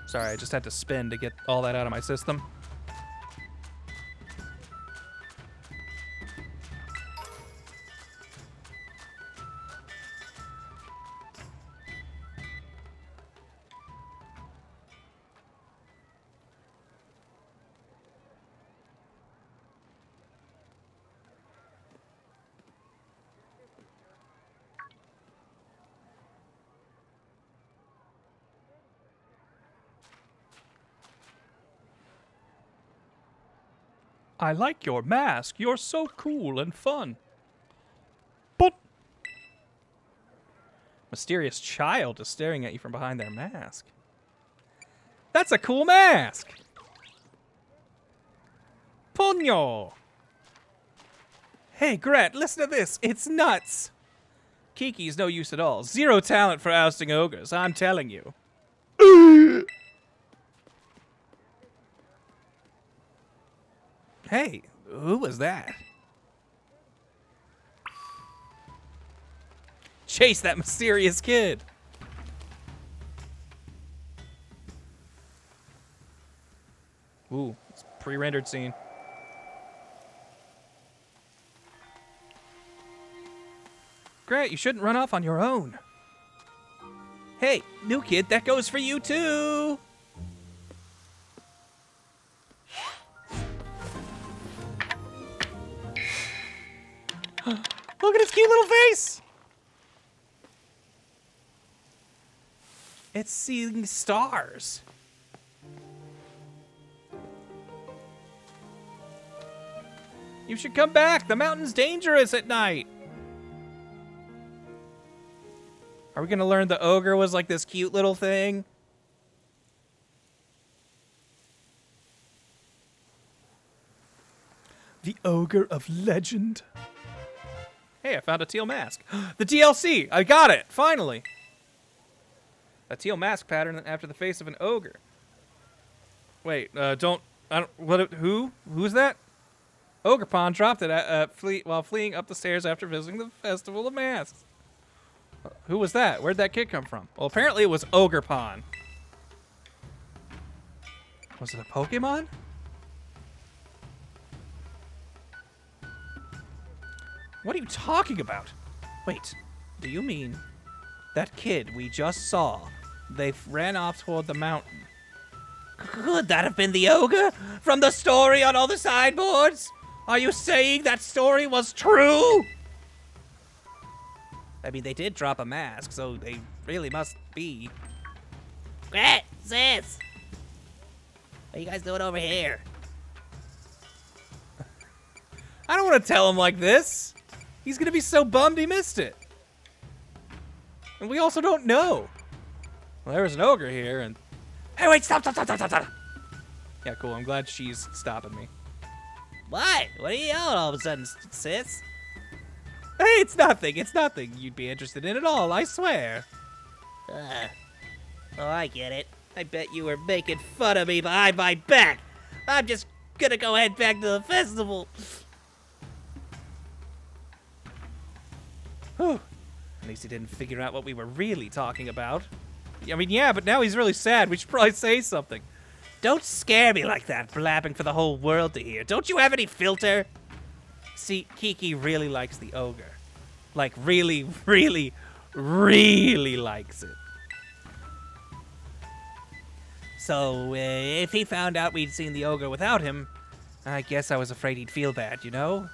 Sorry, I just had to spin to get all that out of my system. I like your mask. You're so cool and fun. But mysterious child is staring at you from behind their mask. That's a cool mask. Ponyo. Hey, Gret, listen to this. It's nuts. Kiki's no use at all. Zero talent for ousting ogres, I'm telling you. Hey, who was that? Chase that mysterious kid. Ooh, it's a pre-rendered scene. Grant, you shouldn't run off on your own. Hey, new kid, that goes for you too. Look at his cute little face! It's seeing stars. You should come back. The mountain's dangerous at night. Are we gonna learn the ogre was like this cute little thing? The ogre of legend. Hey, I found a teal mask. The DLC! I got it! Finally! A teal mask pattern after the face of an ogre. Wait, who's that? Ogre Pond dropped it while fleeing up the stairs after visiting the Festival of Masks. Who was that? Where'd that kid come from? Well, apparently it was Ogre Pond. Was it a Pokemon? What are you talking about? Wait, do you mean that kid we just saw? They ran off toward the mountain. Could that have been the ogre from the story on all the sideboards? Are you saying that story was true? I mean, they did drop a mask, so they really must be. Gret, sis! What are you guys doing over here? I don't want to tell him like this. He's gonna be so bummed he missed it. And we also don't know. Well, there was an ogre here, and... Hey, wait, stop. Yeah, cool, I'm glad she's stopping me. What? What are you yelling all of a sudden, sis? Hey, it's nothing you'd be interested in at all, I swear. Oh, I get it. I bet you were making fun of me behind my back. I'm just gonna go head back to the festival. Whew. At least he didn't figure out what we were really talking about. I mean, yeah, but now he's really sad. We should probably say something. Don't scare me like that, blabbing for the whole world to hear. Don't you have any filter? See, Kiki really likes the ogre. Like, really, really, really likes it. So, if he found out we'd seen the ogre without him, I guess I was afraid he'd feel bad, you know?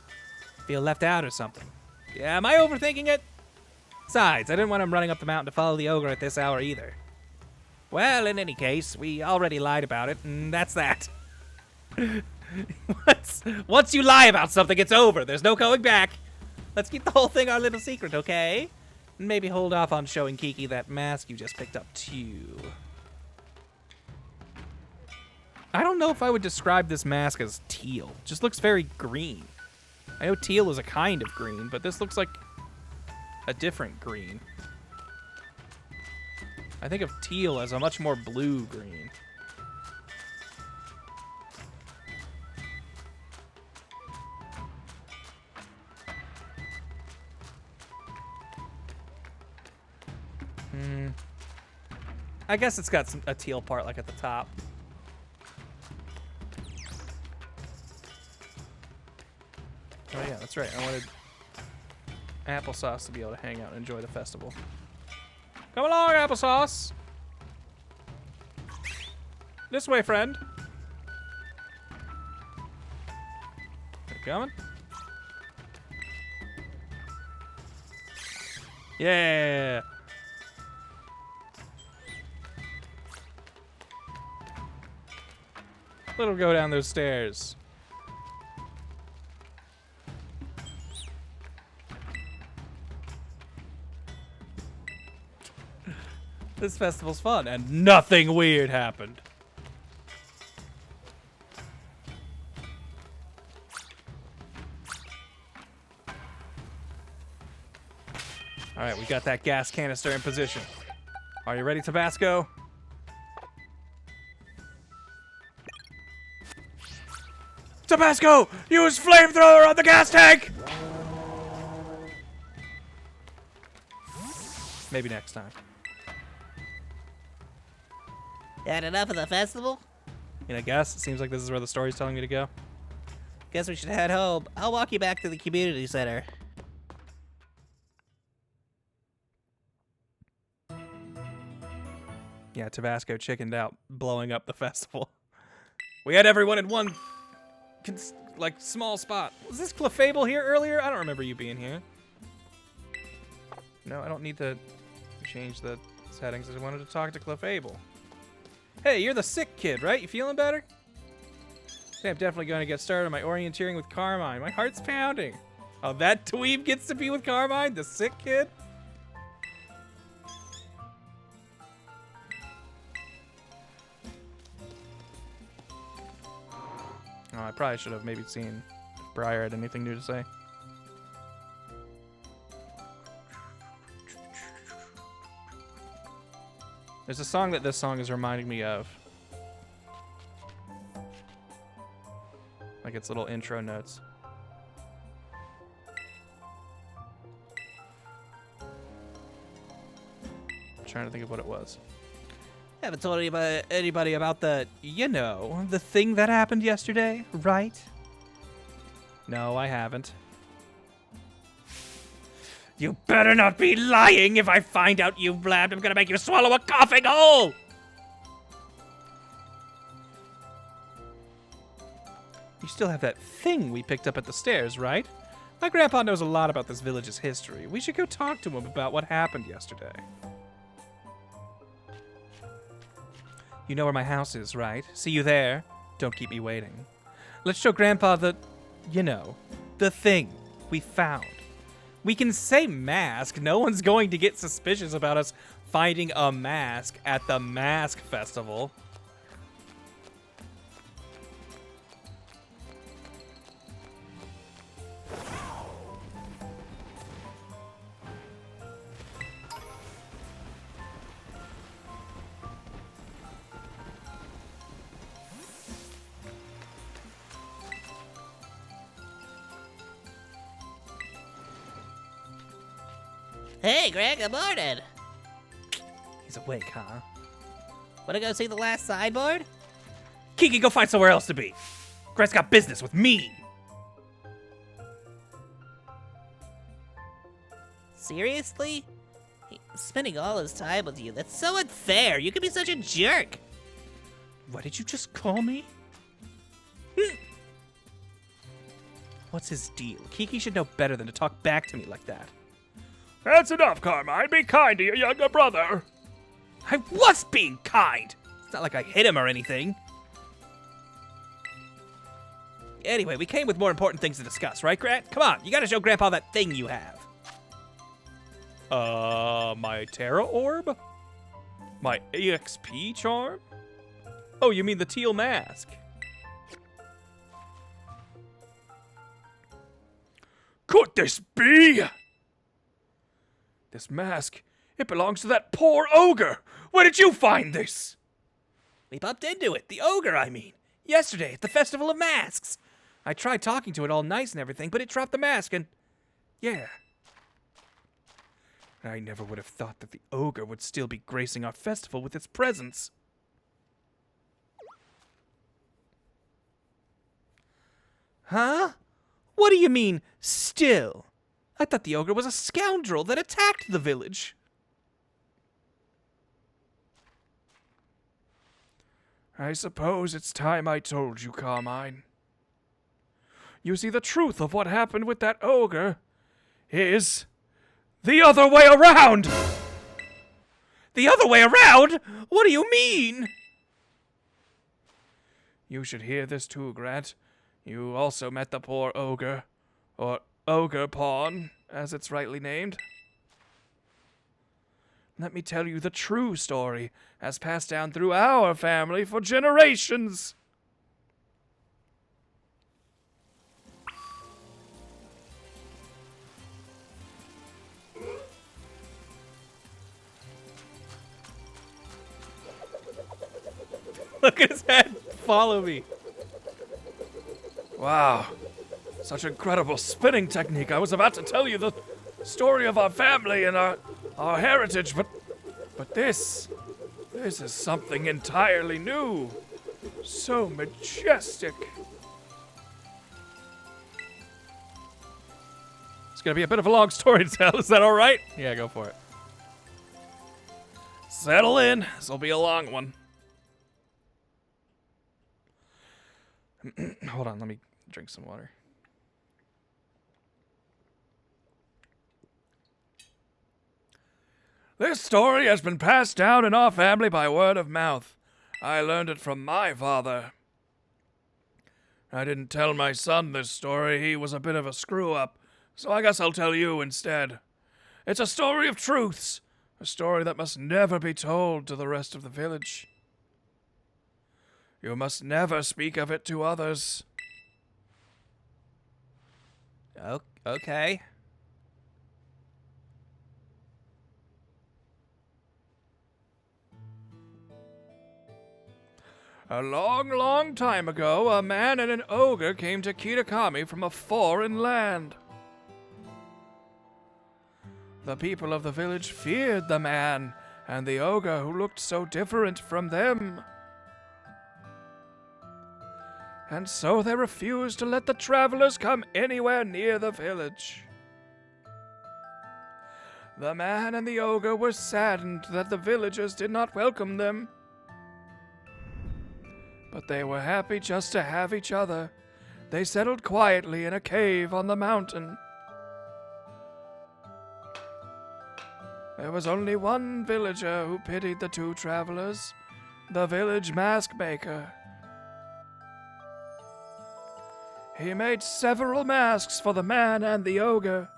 Feel left out or something. Yeah, am I overthinking it? Besides, I didn't want him running up the mountain to follow the ogre at this hour either. Well, in any case, we already lied about it, and that's that. Once you lie about something, it's over. There's no going back. Let's keep the whole thing our little secret, okay? And maybe hold off on showing Kiki that mask you just picked up, too. I don't know if I would describe this mask as teal. It just looks very green. I know teal is a kind of green, but this looks like a different green. I think of teal as a much more blue-green. I guess it's got a teal part like at the top. Oh yeah, that's right. I wanted Applesauce to be able to hang out and enjoy the festival. Come along, Applesauce! This way, friend. You coming? Yeah! Let him go down those stairs. This festival's fun, and nothing weird happened. Alright, we got that gas canister in position. Are you ready, Tabasco? Tabasco! Use flamethrower on the gas tank! Maybe next time. Had enough of the festival? I guess. It seems like this is where the story's telling me to go. Guess we should head home. I'll walk you back to the community center. Yeah, Tabasco chickened out, blowing up the festival. We had everyone in one, like, small spot. Was this Clefable here earlier? I don't remember you being here. No, I don't need to change the settings. I wanted to talk to Clefable. Hey, you're the sick kid, right? You feeling better? Today I'm definitely going to get started on my orienteering with Carmine. My heart's pounding. Oh, that dweeb gets to be with Carmine? The sick kid? Oh, I probably should have maybe seen if Briar had anything new to say. There's a song that this song is reminding me of. Like its little intro notes. I'm trying to think of what it was. Haven't told anybody about the... You know, the thing that happened yesterday, right? No, I haven't. You better not be lying. If I find out you blabbed, I'm gonna make you swallow a coughing hole! You still have that thing we picked up at the stairs, right? My grandpa knows a lot about this village's history. We should go talk to him about what happened yesterday. You know where my house is, right? See you there. Don't keep me waiting. Let's show Grandpa the, you know, the thing we found. We can say mask. No one's going to get suspicious about us finding a mask at the mask festival. Hey, Greg, good morning. He's awake, huh? Wanna go see the last sideboard? Kiki, go find somewhere else to be. Greg's got business with me. Seriously? He's spending all his time with you. That's so unfair. You could be such a jerk. What did you just call me? What's his deal? Kiki should know better than to talk back to me like that. That's enough, Carmine. Be kind to your younger brother. I was being kind! It's not like I hit him or anything. Anyway, we came with more important things to discuss, right, Grant? Come on, you gotta show Grandpa that thing you have. My Terra Orb? My EXP charm? Oh, you mean the teal mask? Could this be? This mask, it belongs to that poor ogre. Where did you find this? We bumped into it. The ogre, I mean. Yesterday at the Festival of Masks. I tried talking to it all nice and everything, but it dropped the mask and... yeah. I never would have thought that the ogre would still be gracing our festival with its presence. Huh? What do you mean, still? I thought the ogre was a scoundrel that attacked the village. I suppose it's time I told you, Carmine. You see, the truth of what happened with that ogre is the other way around! The other way around? What do you mean? You should hear this too, Grant. You also met the poor ogre, or ogre pawn, as it's rightly named. Let me tell you the true story, as passed down through our family for generations. Look at his head. Follow me. Wow, such incredible spinning technique. I was about to tell you the story of our family and our heritage, but this is something entirely new. So majestic. It's gonna be a bit of a long story to tell. Is that all right? Yeah, go for it. Settle in. This'll be a long one. Hold on, let me drink some water. This story has been passed down in our family by word of mouth. I learned it from my father. I didn't tell my son this story. He was a bit of a screw-up, so I guess I'll tell you instead. It's a story of truths, a story that must never be told to the rest of the village. You must never speak of it to others. Okay. A long, long time ago, a man and an ogre came to Kitakami from a foreign land. The people of the village feared the man and the ogre who looked so different from them. And so they refused to let the travelers come anywhere near the village. The man and the ogre were saddened that the villagers did not welcome them. But they were happy just to have each other. They settled quietly in a cave on the mountain. There was only one villager who pitied the two travelers, the village mask maker. He made several masks for the man and the ogre.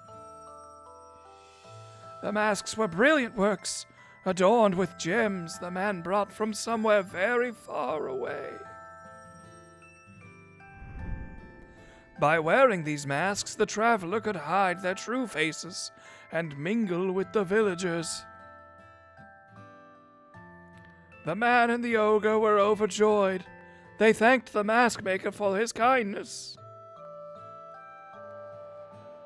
The masks were brilliant works, adorned with gems the man brought from somewhere very far away. By wearing these masks, the traveler could hide their true faces and mingle with the villagers. The man and the ogre were overjoyed. They thanked the mask maker for his kindness.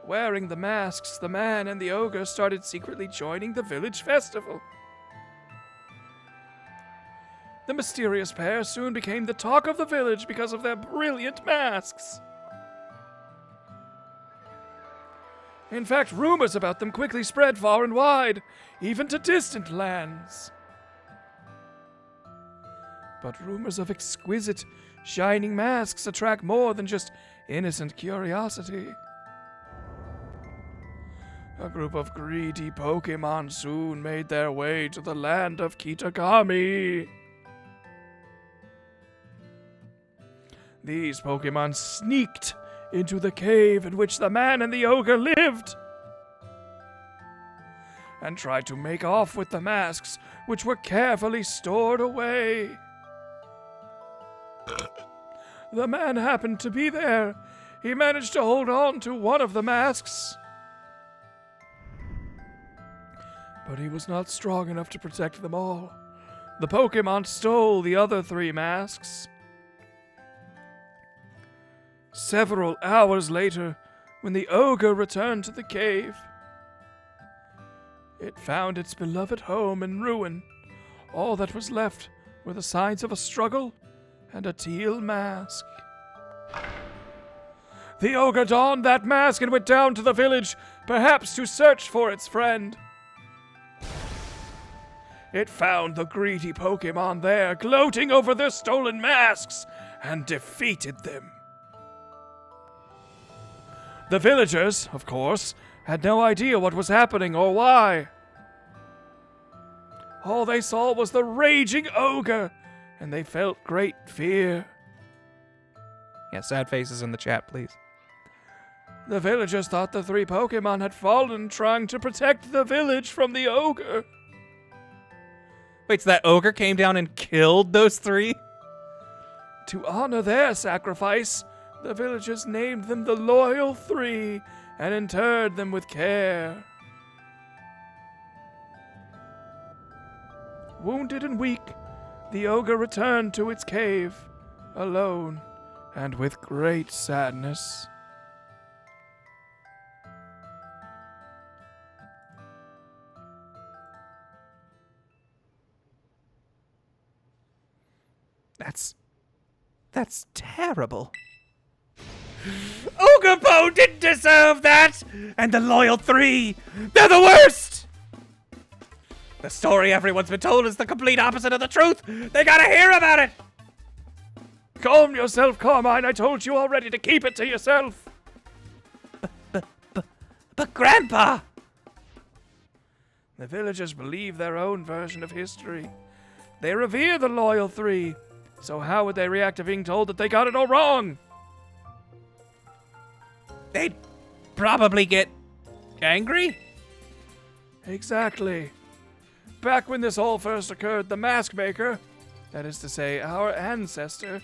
Wearing the masks, the man and the ogre started secretly joining the village festival. The mysterious pair soon became the talk of the village because of their brilliant masks. In fact, rumors about them quickly spread far and wide, even to distant lands. But rumors of exquisite, shining masks attract more than just innocent curiosity. A group of greedy Pokemon soon made their way to the land of Kitakami. These Pokemon sneaked into the cave in which the man and the ogre lived and tried to make off with the masks, which were carefully stored away. The man happened to be there. He managed to hold on to one of the masks, but he was not strong enough to protect them all. The Pokemon stole the other 3 masks. Several hours later, when the ogre returned to the cave, It found its beloved home in ruin. All that was left were the signs of a struggle and a teal mask. The ogre donned that mask and went down to the village, perhaps to search for its friend. It found the greedy Pokemon there, gloating over their stolen masks, and defeated them. The villagers, of course, had no idea what was happening or why. All they saw was the raging ogre, and they felt great fear. Yeah, sad faces in the chat, please. The villagers thought the 3 Pokemon had fallen trying to protect the village from the ogre. Wait, so that ogre came down and killed those 3? To honor their sacrifice, the villagers named them the Loyal 3 and interred them with care. Wounded and weak, the ogre returned to its cave, alone and with great sadness. That's terrible. Ogre didn't deserve that! And the Loyal 3, they're the worst! The story everyone's been told is the complete opposite of the truth! They gotta hear about it! Calm yourself, Carmine. I told you already to keep it to yourself. But Grandpa! The villagers believe their own version of history. They revere the Loyal 3. So how would they react to being told that they got it all wrong? They'd probably get angry? Exactly. Back when this all first occurred, the mask maker, that is to say, our ancestor,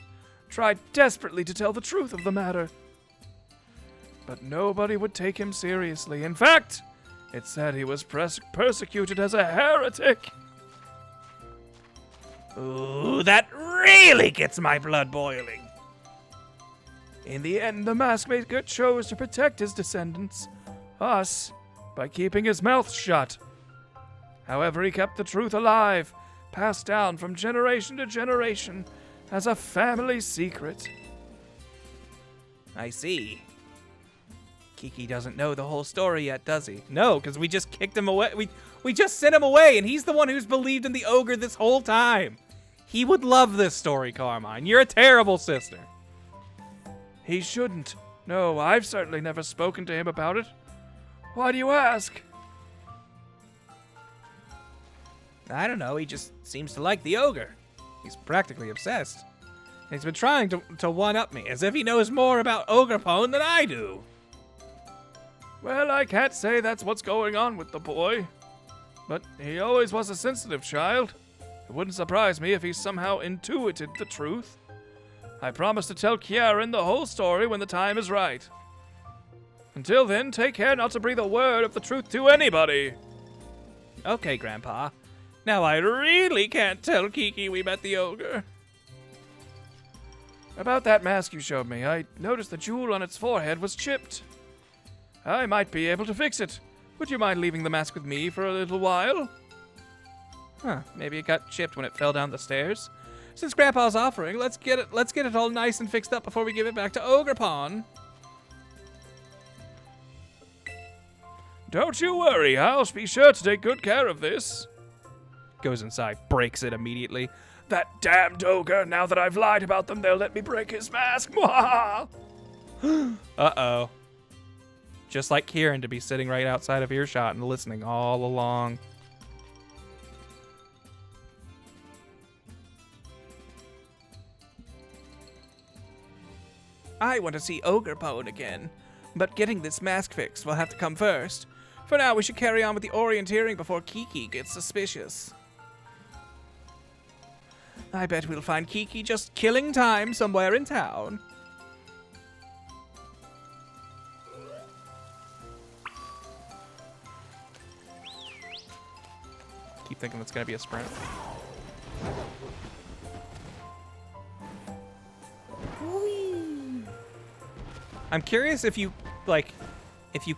tried desperately to tell the truth of the matter. But nobody would take him seriously. In fact, it said he was persecuted as a heretic. Ooh, that really gets my blood boiling. In the end, the mask maker chose to protect his descendants, us, by keeping his mouth shut. However, he kept the truth alive, passed down from generation to generation as a family secret. I see. Kiki doesn't know the whole story yet, does he? No, because we just kicked him away. We just sent him away, and he's the one who's believed in the ogre this whole time. He would love this story, Carmine. You're a terrible sister. He shouldn't. No, I've certainly never spoken to him about it. Why do you ask? I don't know. He just seems to like the ogre. He's practically obsessed. He's been trying to one-up me, as if he knows more about Ogrepone than I do. Well, I can't say that's what's going on with the boy. But he always was a sensitive child. It wouldn't surprise me if he somehow intuited the truth. I promise to tell Kieran the whole story when the time is right. Until then, take care not to breathe a word of the truth to anybody. Okay, Grandpa. Now I really can't tell Kiki we met the ogre. About that mask you showed me, I noticed the jewel on its forehead was chipped. I might be able to fix it. Would you mind leaving the mask with me for a little while? Huh, maybe it got chipped when it fell down the stairs. Since Grandpa's offering, let's get it all nice and fixed up before we give it back to Ogrepone. Don't you worry, I'll be sure to take good care of this. Goes inside, breaks it immediately. That damned ogre, now that I've lied about them, they'll let me break his mask. Uh-oh. Just like Kieran to be sitting right outside of earshot and listening all along. I want to see Ogrepone again, but getting this mask fixed will have to come first. For now, we should carry on with the orienteering before Kiki gets suspicious. I bet we'll find Kiki just killing time somewhere in town. Keep thinking that's gonna be a sprint. I'm curious if you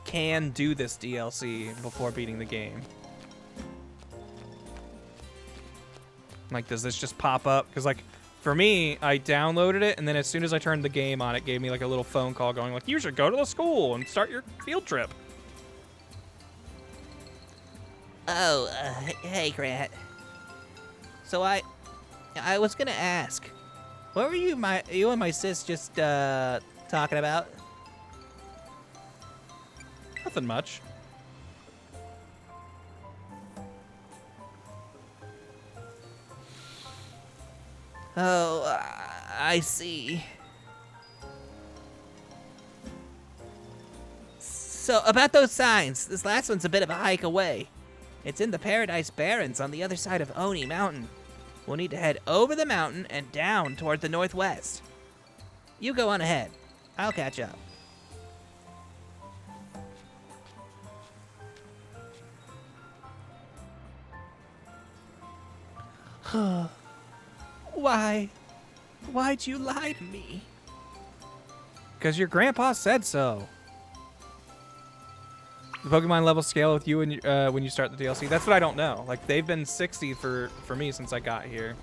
can do this DLC before beating the game. Like, does this just pop up? Because, like, for me, I downloaded it, and then as soon as I turned the game on, it gave me, like, a little phone call going, like, you should go to the school and start your field trip. Oh, hey, Grant. So I was gonna ask, what were you and my sis just, talking about? Nothing much. Oh, I see. So, about those signs, this last one's a bit of a hike away. It's in the Paradise Barrens on the other side of Oni Mountain. We'll need to head over the mountain and down toward the northwest. You go on ahead. I'll catch up. Why'd you lie to me? Because your grandpa said so. The Pokemon level scale with you when you start the DLC. That's what I don't know. Like, they've been 60 for me since I got here.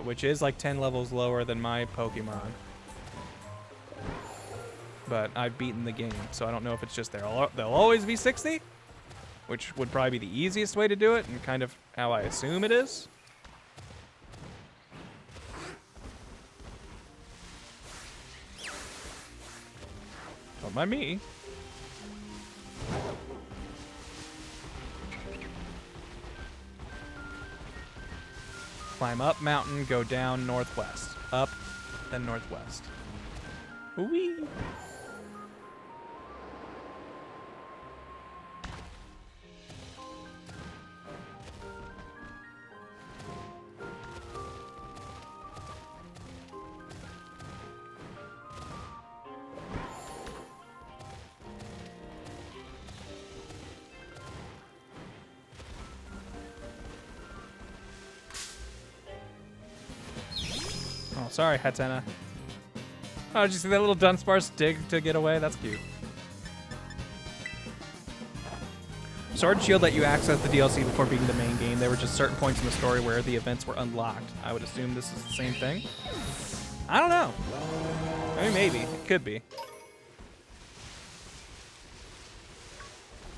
Which is like 10 levels lower than my Pokemon. But I've beaten the game, so I don't know if it's just they'll always be 60, which would probably be the easiest way to do it, and kind of how I assume it is. Don't mind me. Climb up mountain, go down northwest. Up, then northwest. Whee! Oh, sorry, Hatena. Oh, did you see that little Dunsparce dig to get away? That's cute. Sword and Shield let you access the DLC before beating the main game. There were just certain points in the story where the events were unlocked. I would assume this is the same thing. I don't know. I mean, maybe. It could be.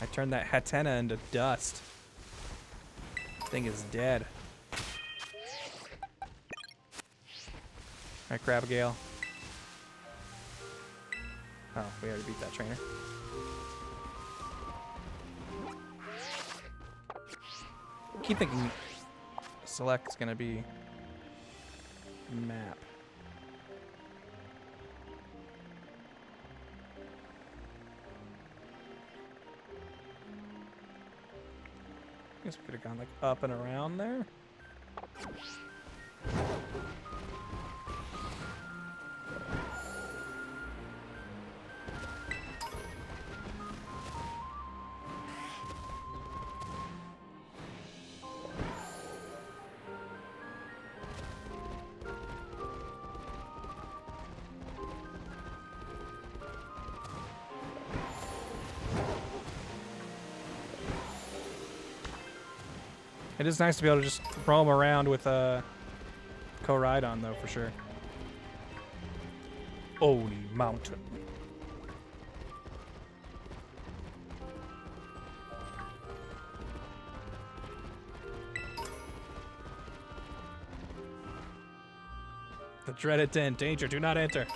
I turned that Hatena into dust. Thing is dead. Alright, Crabgale. Oh, we already beat that trainer. I keep thinking select's gonna be map. I guess we could have gone like up and around there. It is nice to be able to just roam around with Koraidon, though, for sure. Oni Mountain. The dreaded den. Danger, do not enter.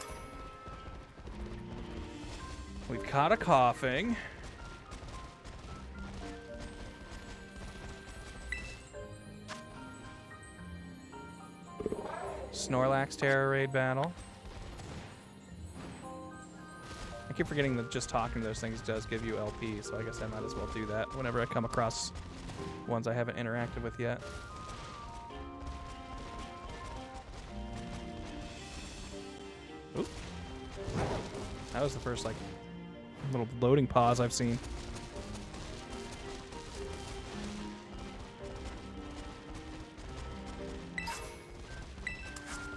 We've caught a coughing. Snorlax Terror Raid battle. I keep forgetting that just talking to those things does give you LP, so I guess I might as well do that whenever I come across ones I haven't interacted with yet. Oop. That was the first, like, little loading pause I've seen.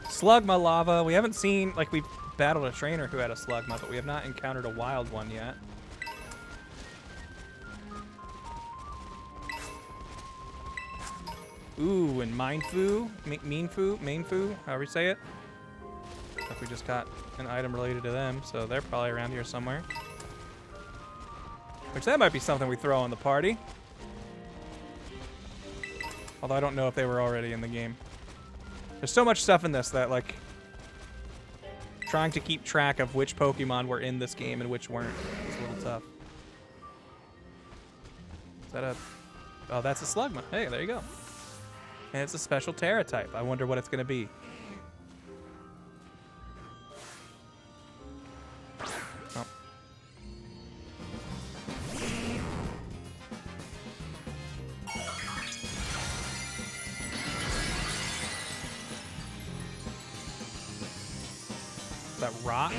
Slugma lava. We haven't seen, like, we've battled a trainer who had a Slugma, but we have not encountered a wild one yet. Ooh, and Mainfu, however you say it. Like we just got an item related to them, so they're probably around here somewhere. Which that might be something we throw on the party. Although I don't know if they were already in the game. There's so much stuff in this that, like, trying to keep track of which Pokemon were in this game and which weren't is a little tough. Is that a... Oh, that's a Slugma. Hey, there you go. And it's a special Terra type. I wonder what it's going to be. Oh. Is that rock?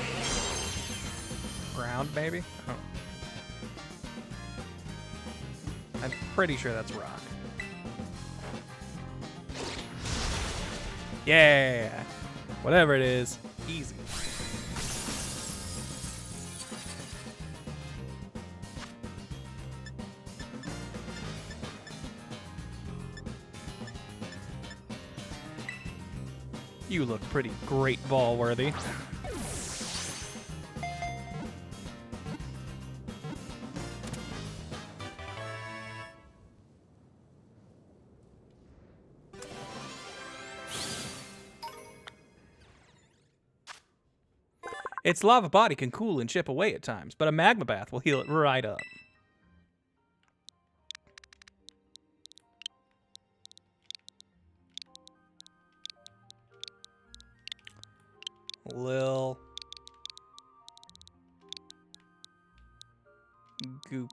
Ground, maybe? Oh. I'm pretty sure that's rock. Yeah! Whatever it is, easy. You look pretty great ball worthy. Its lava body can cool and chip away at times, but a magma bath will heal it right up. Lil Goopsto.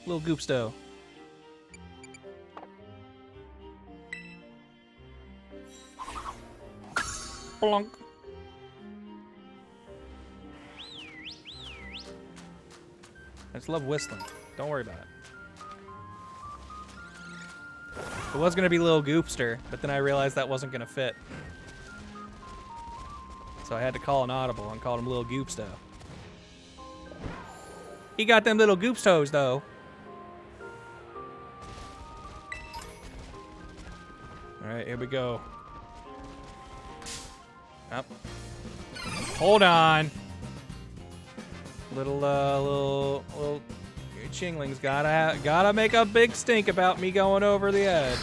Lil Goopsto. Plonk. I just love whistling. Don't worry about it. It was going to be Lil Goopster, but then I realized that wasn't going to fit. So I had to call an audible and called him Lil Goopsto. He got them little Goopstos, though. Alright, here we go. Up. Hold on. Little Chingling's gotta make a big stink about me going over the edge.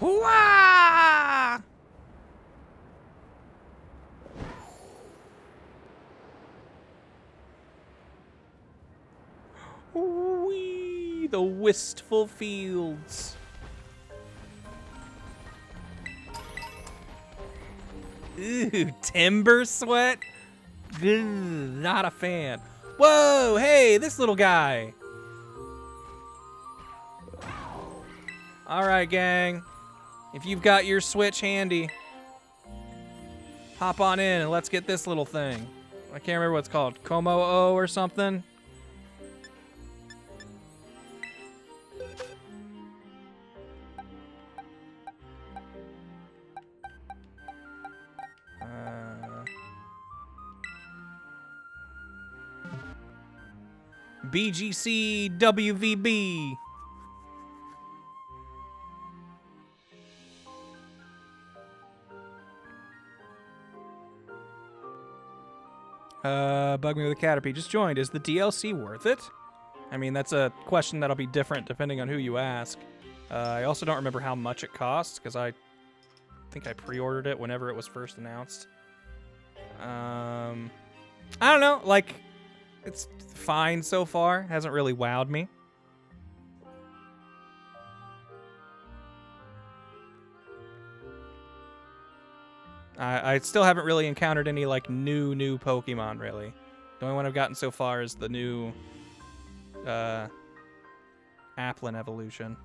Hooah! Wee, the wistful fields. Ooh, timber sweat? Ugh, not a fan. Whoa, hey, this little guy. All right, gang. If you've got your Switch handy, hop on in and let's get this little thing. I can't remember what it's called. Komo-o or something? BGC WVB. Bug me with a Caterpie just joined. Is the DLC worth it? I mean, that's a question that'll be different depending on who you ask. I also don't remember how much it costs because I think I pre-ordered it whenever it was first announced. I don't know, like, it's fine so far. Hasn't really wowed me. I still haven't really encountered any, like, new Pokemon, really. The only one I've gotten so far is the new Applin evolution.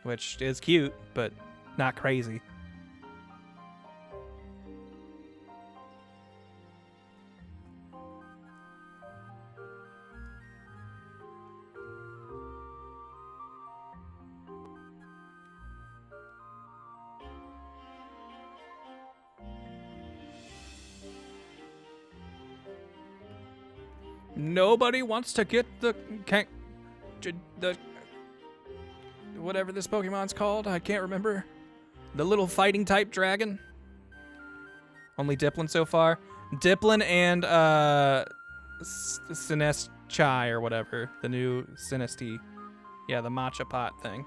Which is cute, but not crazy. Nobody wants to get the whatever this Pokemon's called. I can't remember. The little fighting type dragon. Only Dipplin so far. Dipplin and Sinestchai or whatever. The new Sinesti. Yeah, the matcha pot thing.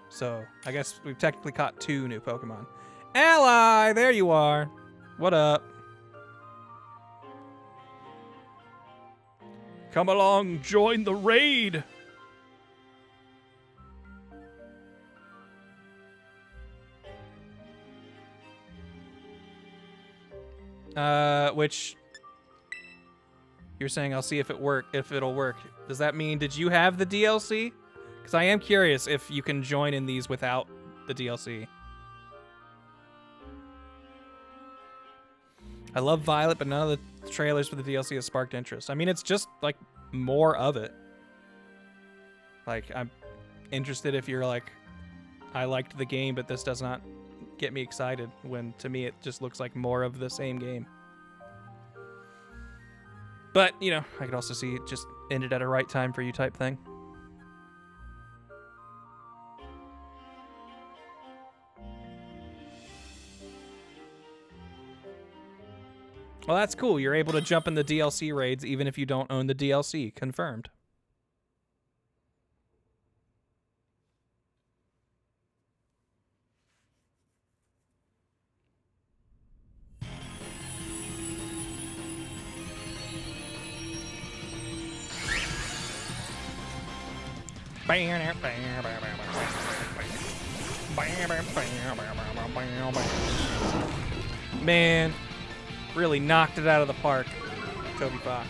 So, I guess we've technically caught 2 new Pokemon. Ally, there you are. What up? Come along, join the raid. Which you're saying I'll see if it'll work. Does that mean did you have the DLC? Because I am curious if you can join in these without the DLC. I love Violet, but none of the trailers for the DLC has sparked interest. I mean, it's just like more of it. Like, I'm interested if you're like, I liked the game, but this does not get me excited, when to me it just looks like more of the same game. But, you know, I could also see it just ended at a right time for you type thing. Well, that's cool. You're able to jump in the DLC raids even if you don't own the DLC. Confirmed. Man, really knocked it out of the park, Toby Fox.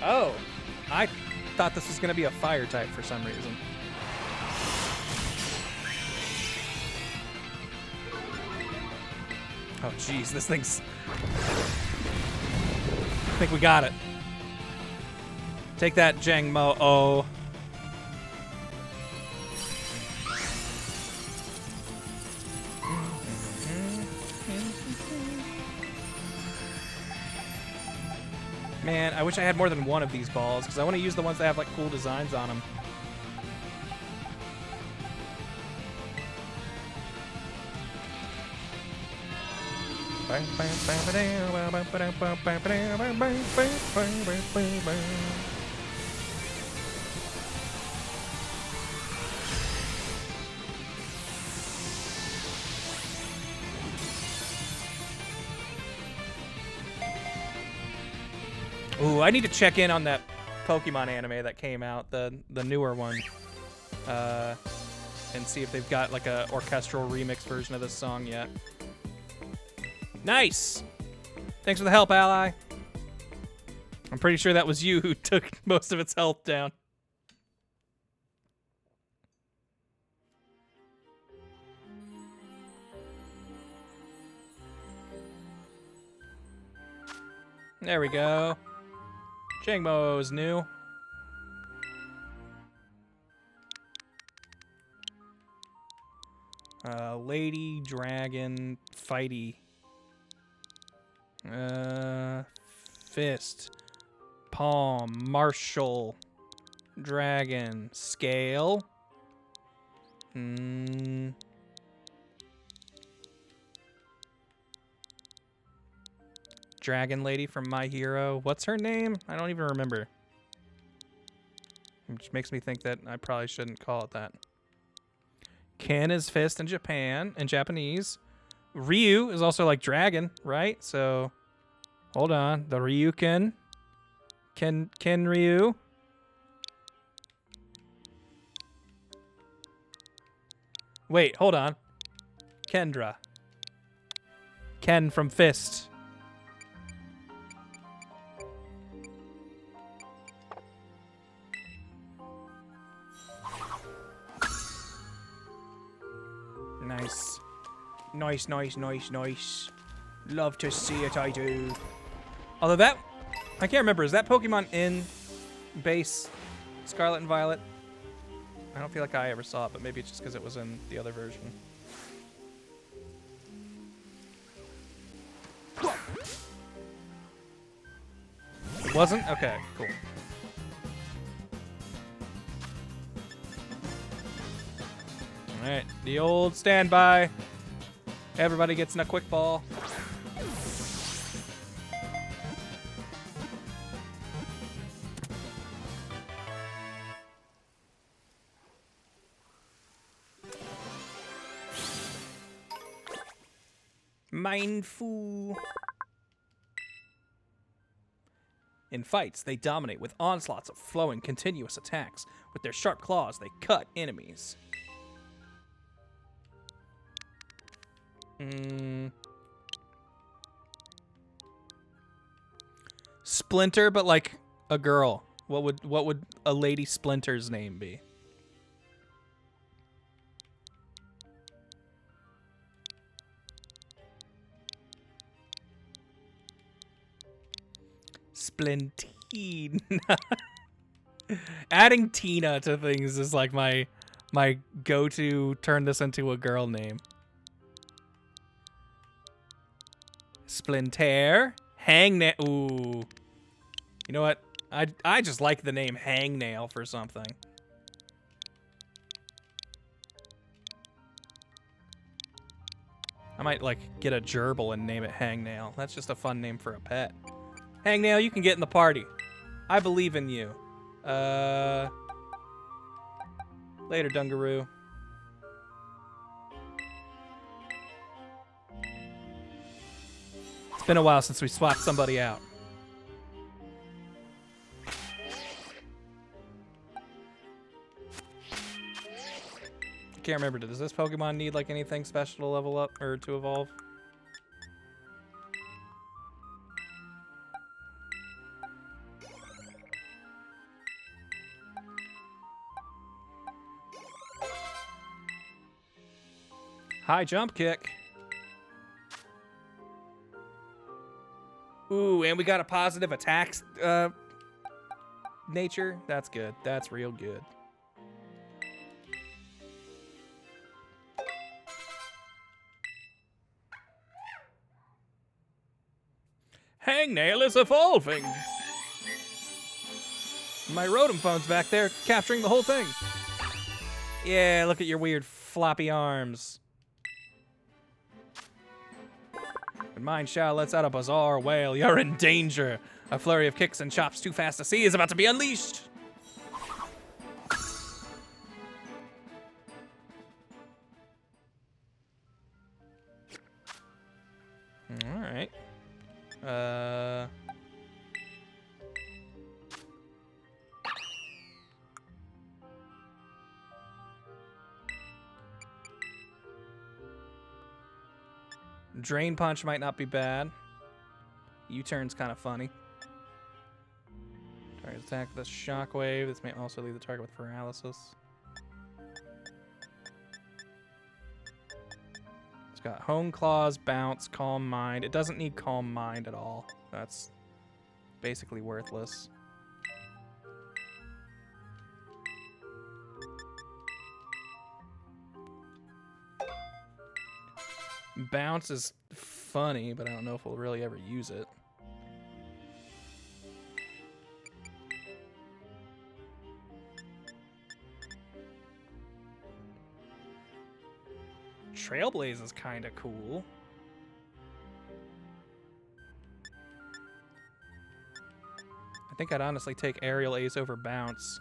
Oh, I thought this was going to be a fire type for some reason. Oh, jeez, this thing's... I think we got it. Take that, Jangmo. Oh. Man, I wish I had more than one of these balls, because I want to use the ones that have, like, cool designs on them. Ooh, I need to check in on that Pokemon anime that came out, the newer one, and see if they've got like a orchestral remix version of this song yet. Nice! Thanks for the help, Ally. I'm pretty sure that was you who took most of its health down. There we go. Jangmo's new. Lady, Dragon, Fighty. Fist. Palm, Marshall. Dragon, Scale. Dragon Lady from My Hero. What's her name? I don't even remember. Which makes me think that I probably shouldn't call it that. Ken is fist in Japanese. Ryu is also like dragon, right? So, hold on. The Ryuken. Ken Ryu. Wait, hold on. Kendra. Ken from Fist. Nice. Nice, nice, nice, nice. Love to see it, I do. Although that... I can't remember. Is that Pokemon in base Scarlet and Violet? I don't feel like I ever saw it, but maybe it's just because it was in the other version. Wasn't? Okay, cool. Alright, the old standby. Everybody gets in a quick ball. Mindful. In fights, they dominate with onslaughts of flowing, continuous attacks. With their sharp claws, they cut enemies. Splinter, but like a girl. What would a Lady Splinter's name be? Splintina. Adding Tina to things is like my go-to turn this into a girl name. Splinter. Hangnail. Ooh. You know what? I just like the name Hangnail for something. I might like get a gerbil and name it Hangnail. That's just a fun name for a pet. Hangnail, you can get in the party. I believe in you. Later, Dungaroo. It's been a while since we swapped somebody out. I can't remember. Does this Pokemon need like anything special to level up or to evolve? High jump kick. Ooh, and we got a positive attacks nature. That's good. That's real good. Hangnail is evolving. My Rotom phone's back there capturing the whole thing. Yeah, look at your weird floppy arms. When Mineshaw lets out a bizarre wail, you're in danger. A flurry of kicks and chops too fast to see is about to be unleashed. All right. Drain Punch might not be bad. U-turn's kind of funny. Target attack with a Shockwave. This may also leave the target with paralysis. It's got Hone Claws, Bounce, Calm Mind. It doesn't need Calm Mind at all. That's basically worthless. Bounce is funny, but I don't know if we'll really ever use it. Trailblaze is kind of cool. I think I'd honestly take Aerial Ace over Bounce.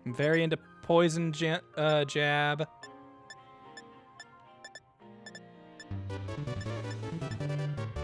I'm very into Poison Jab.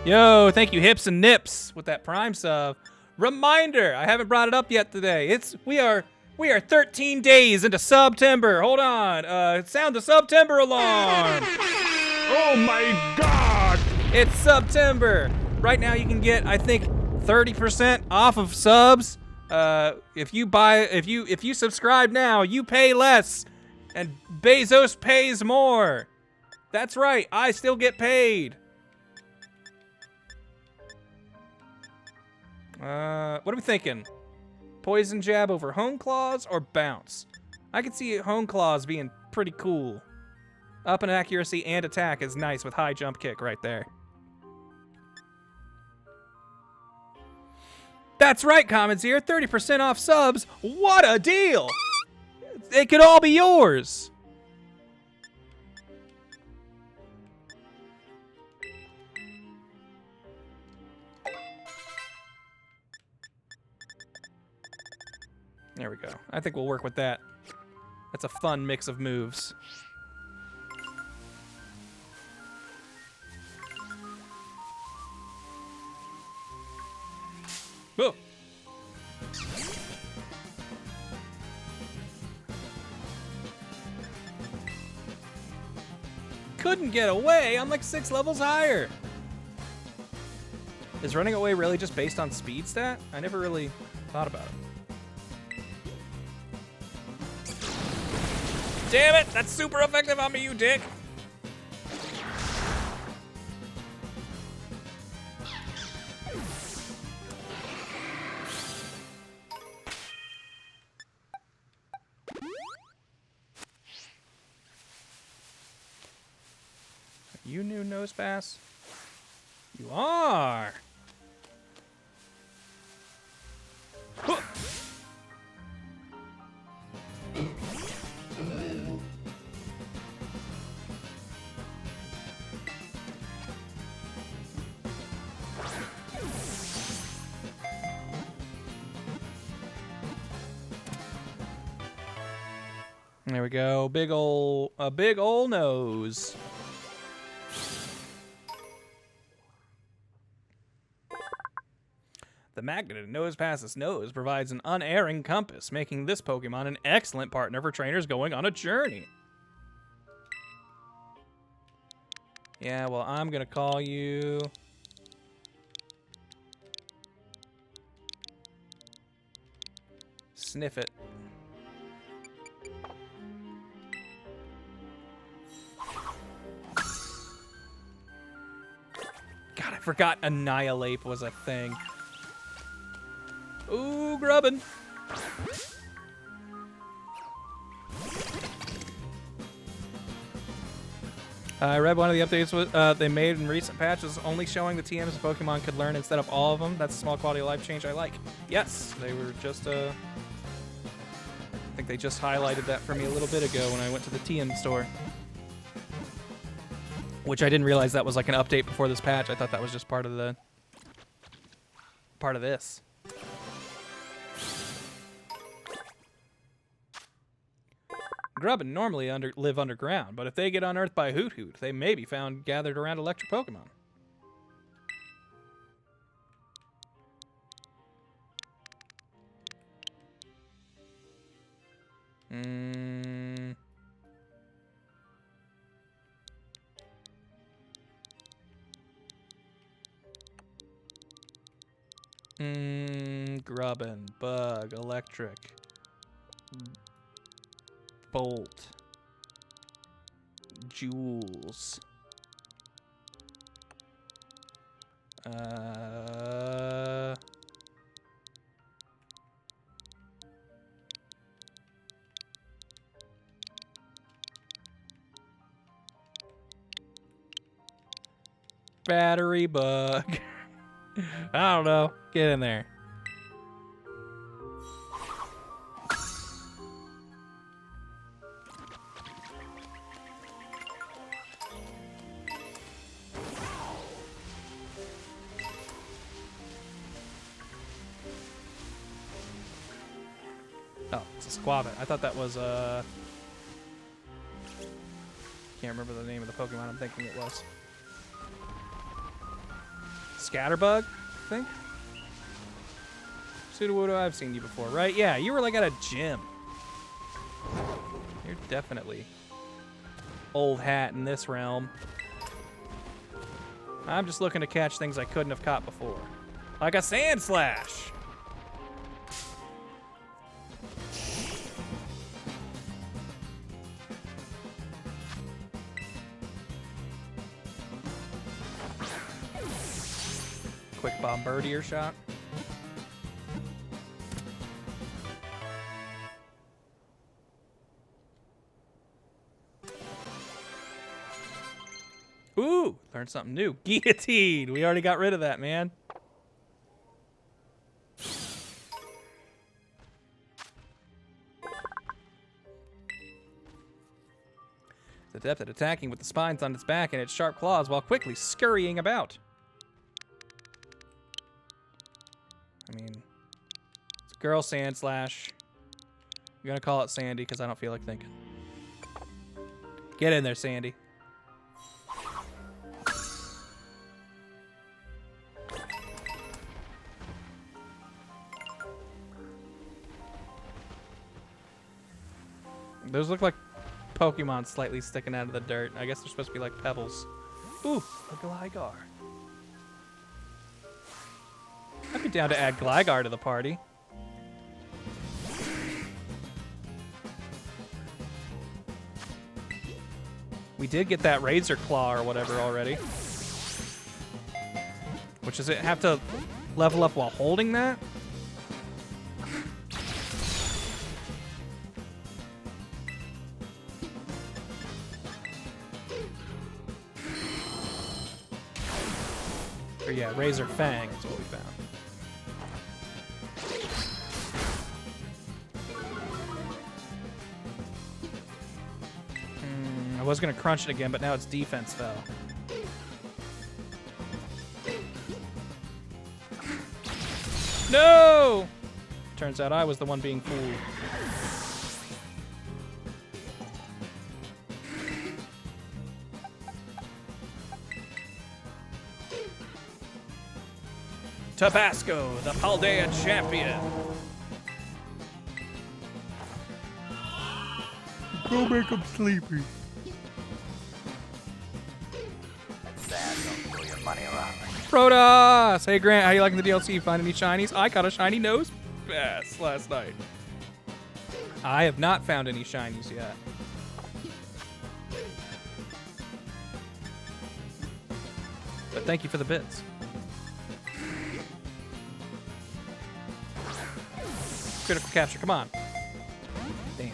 Yo, thank you, Hips and Nips, with that Prime sub. Reminder, I haven't brought it up yet today. We are 13 days into September. Hold on. Sound the September alarm. Oh my God! It's September. Right now you can get, I think, 30% off of subs. If you subscribe now, you pay less, and Bezos pays more. That's right. I still get paid. What are we thinking? Poison Jab over Hone Claws or Bounce? I could see Hone Claws being pretty cool. Up in accuracy and attack is nice with high jump kick right there. That's right, Comments here. 30% off subs. What a deal! It could all be yours. There we go. I think we'll work with that. That's a fun mix of moves. Oh. Couldn't get away. I'm like 6 levels higher. Is running away really just based on speed stat? I never really thought about it. Damn it! That's super effective on me, you dick! You new Nose Pass? You are! Huh. There we go. A big ol' nose. The magnet in Nose Pass's nose provides an unerring compass, making this Pokemon an excellent partner for trainers going on a journey. Yeah, well, I'm gonna call you... Sniff It. God, I forgot Annihilate was a thing. Ooh, grubbin'. I read one of the updates they made in recent patches only showing the TMs Pokemon could learn instead of all of them. That's a small quality of life change I like. Yes, they were just, I think they just highlighted that for me a little bit ago when I went to the TM store. Which I didn't realize that was like an update before this patch. I thought that was just part of this. Grubbin normally live underground, but if they get unearthed by Hoot Hoot, they may be found gathered around electric Pokemon. Grubbin, Bug, Electric, Bolt, Jules. Battery Bug. I don't know. Get in there. Oh, it's a Squabit. I thought that was, can't remember the name of the Pokemon I'm thinking it was. Scatterbug, I think? Sudowoodo, I've seen you before, right? Yeah, you were like at a gym. You're definitely old hat in this realm. I'm just looking to catch things I couldn't have caught before. Like a Sand Slash! Quick Bombardier shot. Ooh, learned something new. Guillotine. We already got rid of that, man. It's adept at attacking with the spines on its back and its sharp claws while quickly scurrying about. I mean, it's a girl sand slash. I'm gonna call it Sandy because I don't feel like thinking. Get in there, Sandy. Those look like Pokemon slightly sticking out of the dirt. I guess they're supposed to be like pebbles. Ooh, a Gligar. I'd be down to add Gligar to the party. We did get that Razor Claw or whatever already. Which does it have to level up while holding that? Or yeah, Razor Fang is what we found. I was gonna crunch it again, but now its defense fell. No! Turns out I was the one being fooled. Tabasco, the Paldea champion. Go make him sleepy. Protoss! Hey Grant, how you liking the DLC? Find any shinies? I caught a shiny nose bass last night. I have not found any shinies yet. But thank you for the bits. Critical capture, come on. Damn.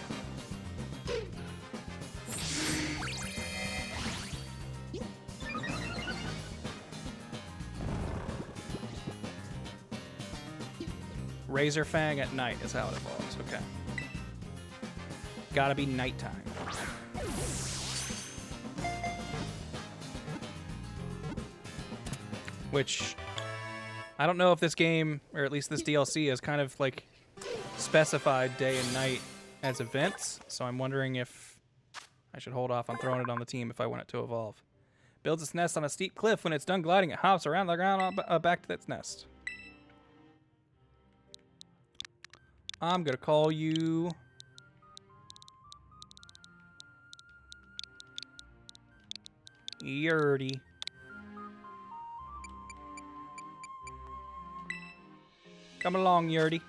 Razor Fang at night is how it evolves. Okay. Gotta be nighttime. Which, I don't know if this game, or at least this DLC, is kind of like specified day and night as events, so I'm wondering if I should hold off on throwing it on the team if I want it to evolve. Builds its nest on a steep cliff. When it's done gliding, it hops around the ground back to its nest. I'm gonna call you Yurdy. Come along, Yurdy.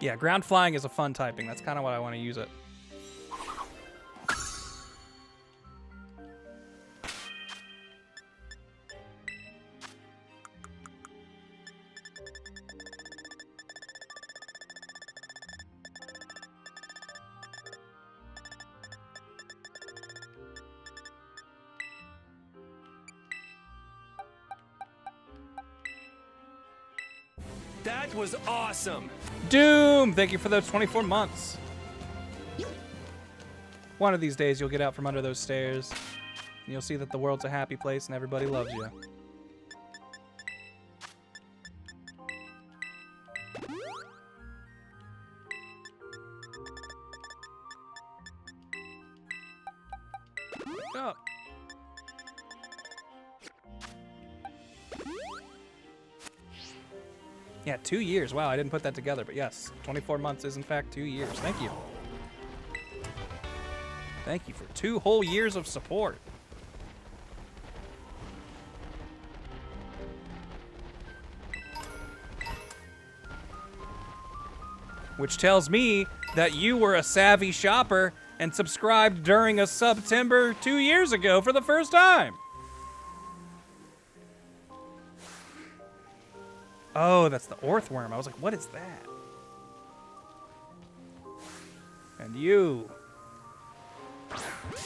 Yeah, ground flying is a fun typing. That's kind of what I want to use it. That was awesome. Doom! Thank you for those 24 months. One of these days you'll get out from under those stairs and you'll see that the world's a happy place and everybody loves you. Oh. Yeah, 2 years. Wow, I didn't put that together, but yes, 24 months is in fact 2 years. Thank you. Thank you for 2 whole years of support. Which tells me that you were a savvy shopper and subscribed during a September 2 years ago for the first time. Oh, that's the Orthworm. I was like, what is that? And you.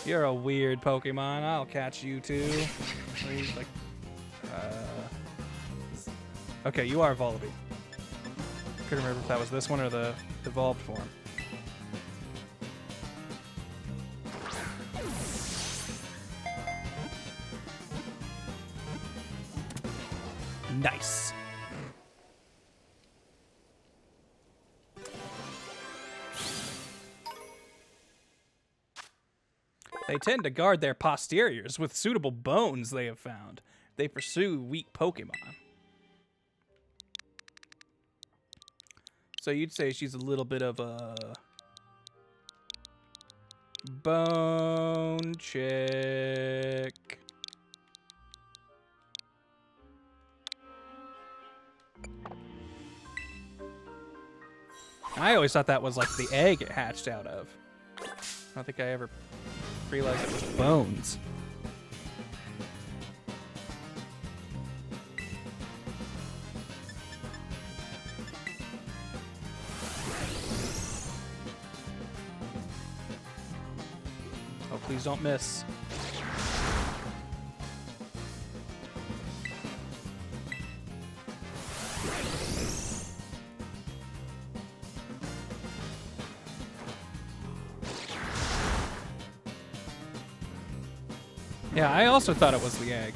You're a weird Pokemon. I'll catch you too. Please, like, okay, you are Volibee. Couldn't remember if that was this one or the evolved form. Nice. They tend to guard their posteriors with suitable bones they have found. They pursue weak Pokemon. So you'd say she's a little bit of a bone chick. I always thought that was like the egg it hatched out of. I don't think I ever realized it was bones. Oh, please don't miss. Yeah, I also thought it was the egg.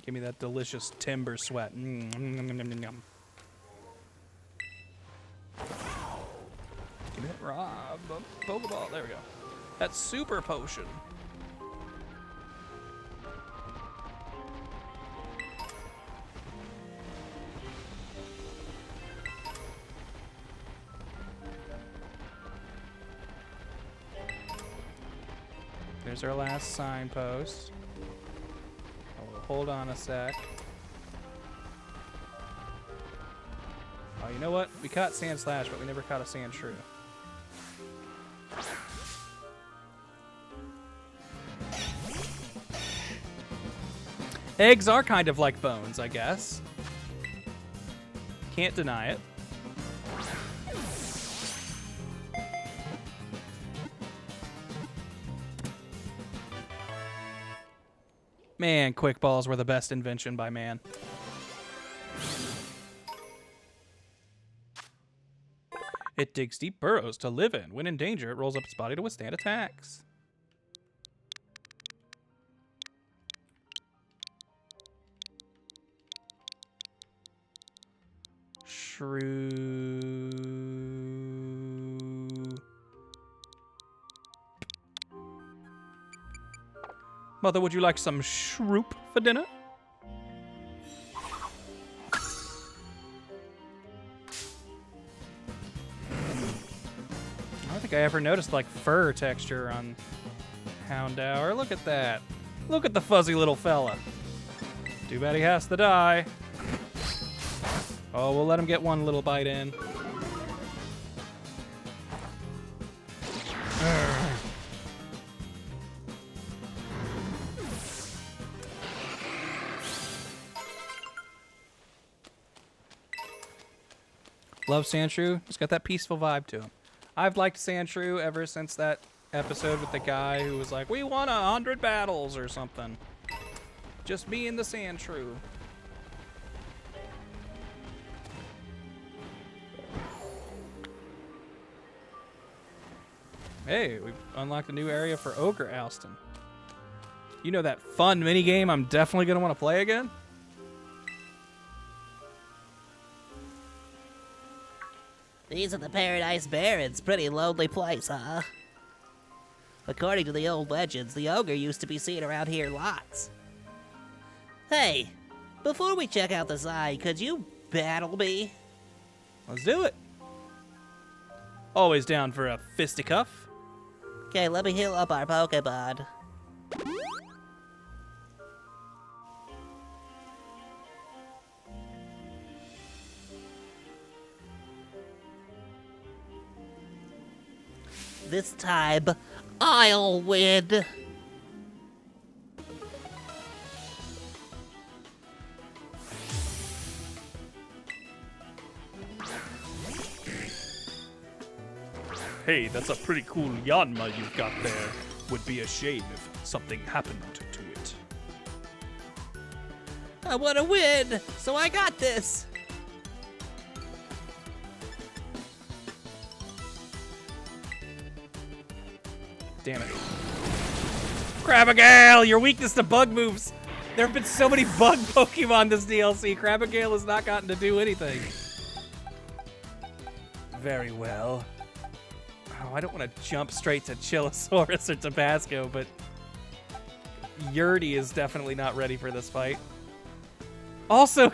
Give me that delicious timber sweat. Give me that raw Pokeball. There we go. That super potion. There's our last signpost. Oh, hold on a sec. Oh, you know what? We caught Sand Slash, but we never caught a Sand Shrew. Eggs are kind of like bones, I guess. Can't deny it. Man, quick balls were the best invention by man. It digs deep burrows to live in. When in danger, it rolls up its body to withstand attacks. Shrew. Mother, would you like some shroop for dinner? I don't think I ever noticed like fur texture on Houndour. Look at that. Look at the fuzzy little fella. Too bad he has to die. Oh, we'll let him get one little bite in. Love Sandshrew. Just got that peaceful vibe to him. I've liked Sandshrew ever since that episode with the guy who was like, we won 100 battles or something. Just me and the Sandshrew. Hey, we've unlocked a new area for Ogre Alston. You know that fun minigame I'm definitely going to want to play again? These are the Paradise Barrens. Pretty lonely place, huh? According to the old legends, the ogre used to be seen around here lots. Hey, before we check out the side, could you battle me? Let's do it. Always down for a fisticuff. Okay, let me heal up our Pokemon. This time, I'll win. Hey, that's a pretty cool Yanma you've got there. Would be a shame if something happened to it. I want to win, so I got this. Damn it. Crabagale, your weakness to bug moves. There have been so many bug Pokemon this DLC. Crabagale has not gotten to do anything. Very well. Oh, I don't want to jump straight to Chilosaurus or Tabasco, but Yurdy is definitely not ready for this fight. Also,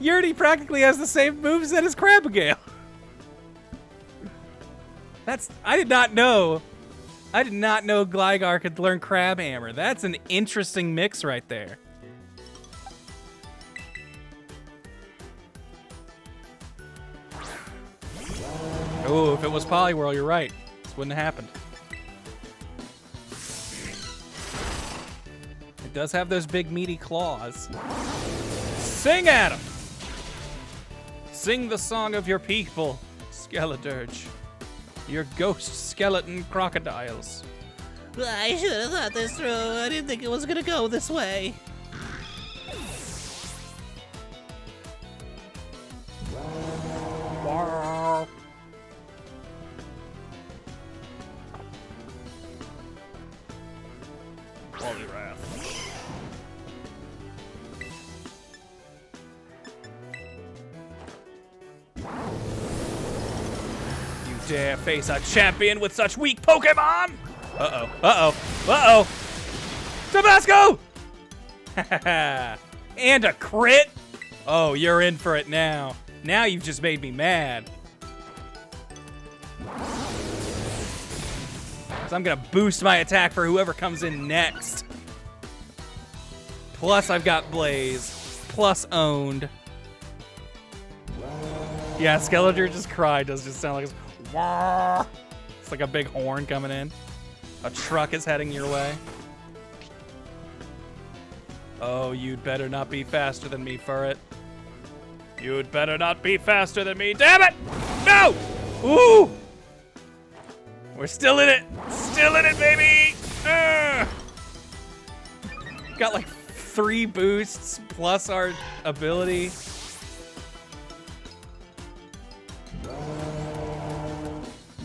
Yurdy practically has the same moveset as Crabagale. I did not know Gligar could learn Crab Hammer. That's an interesting mix right there. Oh, if it was Poliwhirl, you're right. This wouldn't have happened. It does have those big meaty claws. Sing at him! Sing the song of your people, Skeledirge. Your ghost skeleton crocodiles. I should have thought this through. I didn't think it was gonna go this way. Dare face a champion with such weak Pokemon? Uh-oh, uh-oh, uh-oh. Tabasco! And a crit? Oh, you're in for it now. Now you've just made me mad. So I'm gonna boost my attack for whoever comes in next. Plus I've got Blaze. Plus owned. Yeah, Skeledirge's cry does just sound like it's like a big horn coming in. A truck is heading your way. Oh, you'd better not be faster than me, Furret. You'd better not be faster than me. Damn it! No! Ooh! We're still in it. Still in it, baby! Got like 3 boosts plus our ability.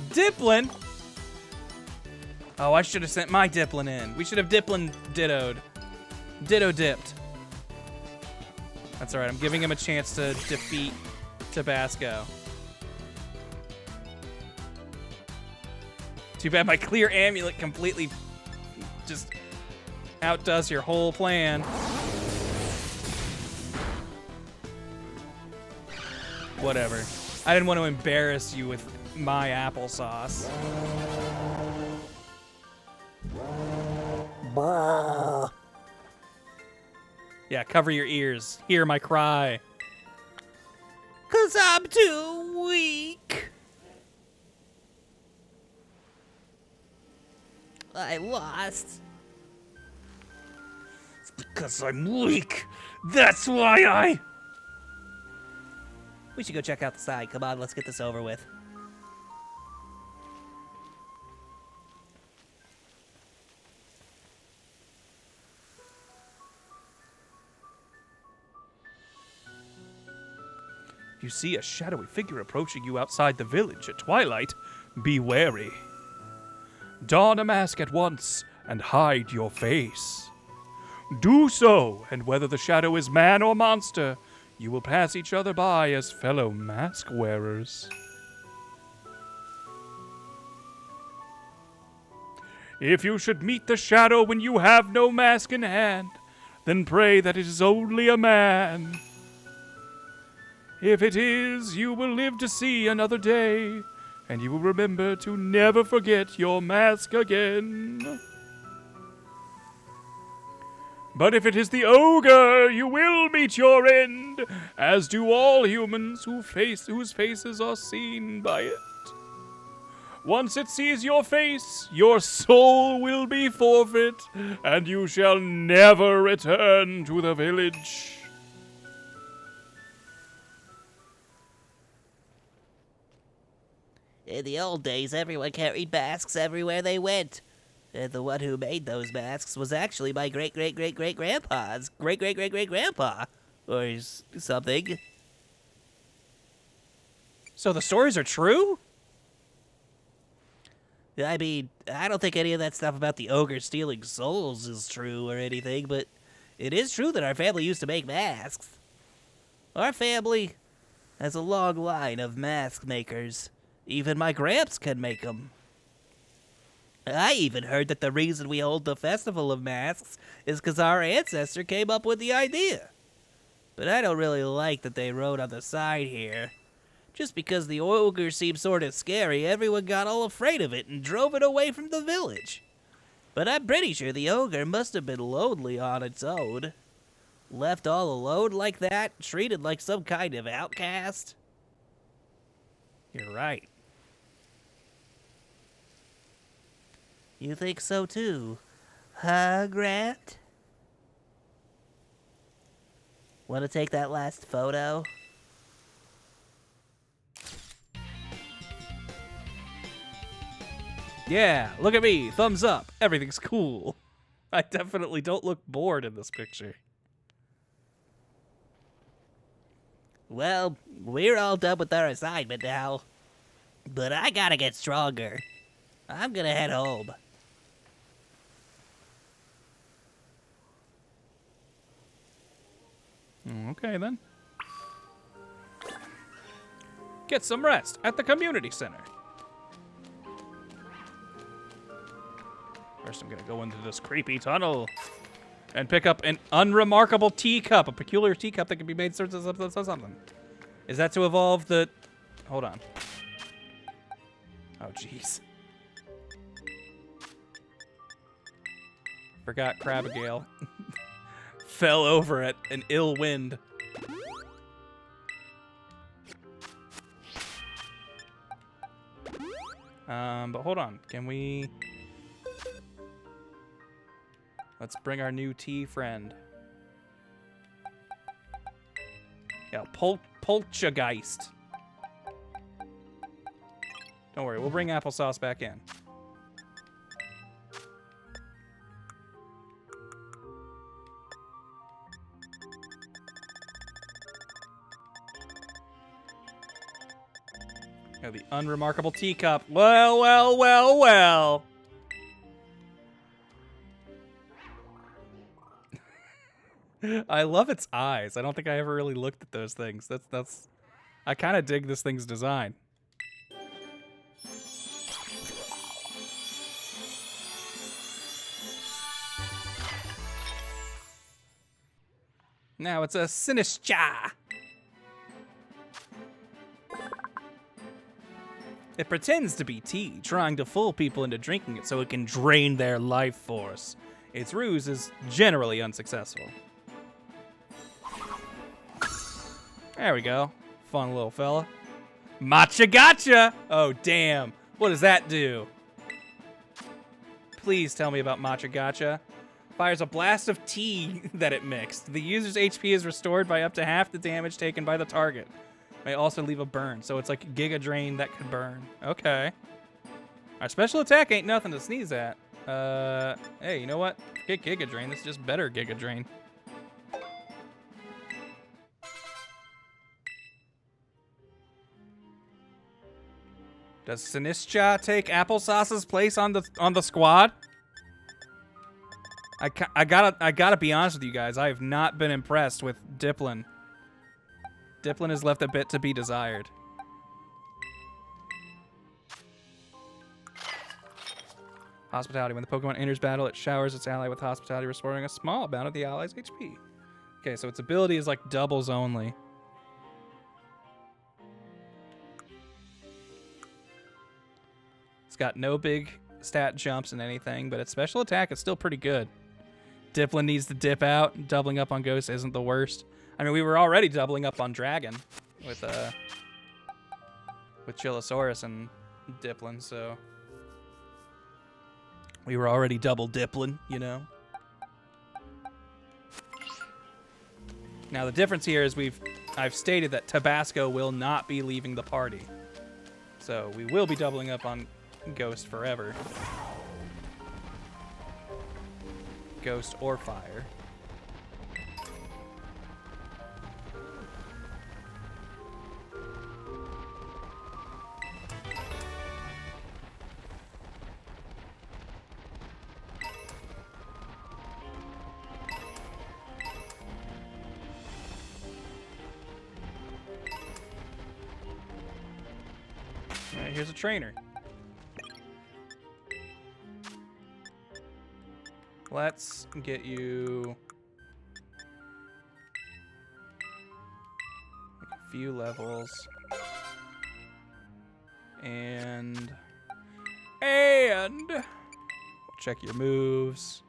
Dipplin? Oh, I should have sent my Dipplin in. We should have Dipplin dittoed. Ditto dipped. That's alright, I'm giving him a chance to defeat Tabasco. Too bad my clear amulet completely just outdoes your whole plan. Whatever. I didn't want to embarrass you with my applesauce. Yeah, cover your ears. Hear my cry. 'Cause I'm too weak. I lost. It's because I'm weak. That's why We should go check out the side. Come on, let's get this over with. If you see a shadowy figure approaching you outside the village at twilight, be wary. Don a mask at once and hide your face. Do so, and whether the shadow is man or monster, you will pass each other by as fellow mask wearers. If you should meet the shadow when you have no mask in hand, then pray that it is only a man. If it is, you will live to see another day, and you will remember to never forget your mask again. But if it is the ogre, you will meet your end, as do all humans whose faces are seen by it. Once it sees your face, your soul will be forfeit, and you shall never return to the village. In the old days, everyone carried masks everywhere they went. And the one who made those masks was actually my great-great-great-great-grandpa's great-great-great-great-grandpa. Or something. So the stories are true? I mean, I don't think any of that stuff about the ogre stealing souls is true or anything, but it is true that our family used to make masks. Our family has a long line of mask makers. Even my gramps can make them. I even heard that the reason we hold the Festival of Masks is because our ancestor came up with the idea. But I don't really like that they wrote on the side here. Just because the ogre seemed sort of scary, everyone got all afraid of it and drove it away from the village. But I'm pretty sure the ogre must have been lonely on its own. Left all alone like that, treated like some kind of outcast. You're right. You think so too, huh, Grant? Want to take that last photo? Yeah, look at me. Thumbs up. Everything's cool. I definitely don't look bored in this picture. Well, we're all done with our assignment now. But I gotta get stronger. I'm gonna head home. Okay, then. Get some rest at the community center. First, I'm gonna go into this creepy tunnel and pick up an unremarkable teacup, a peculiar teacup that can be made sorts of something. Is that to evolve the... Hold on. Oh, jeez. Forgot Crabigale. Fell over at an ill wind. But hold on. Can we... Let's bring our new tea friend. Yeah, Poltergeist. Don't worry, we'll bring applesauce back in. Yeah, the unremarkable teacup. Well, well, well, well. I love its eyes. I don't think I ever really looked at those things. That's I kind of dig this thing's design. Now it's a Sinistra. It pretends to be tea, trying to fool people into drinking it so it can drain their life force. Its ruse is generally unsuccessful. There we go. Fun little fella. Matcha gotcha! Oh, damn. What does that do? Please tell me about Matcha gotcha. Fires a blast of tea that it mixed. The user's HP is restored by up to half the damage taken by the target. May also leave a burn, so it's like Giga Drain that could burn. Okay. Our special attack ain't nothing to sneeze at. Hey, you know what? Get Giga Drain. This is just better Giga Drain. Does Sinistra take Applesauce's place on the squad? I gotta be honest with you guys. I have not been impressed with Dipplin. Dipplin has left a bit to be desired. Hospitality. When the Pokemon enters battle, it showers its ally with hospitality, restoring a small amount of the ally's HP. Okay, so its ability is like doubles only. It's got no big stat jumps in anything, but its special attack is still pretty good. Dipplin needs to dip out. Doubling up on Ghost isn't the worst. I mean, we were already doubling up on Dragon with Chilosaurus and Dipplin, so we were already double Dipplin, you know. Now the difference here is I've stated that Tabasco will not be leaving the party. So we will be doubling up on Ghost forever. Ghost or Fire. Alright, here's a trainer. Let's get you like a few levels. And we'll check your moves.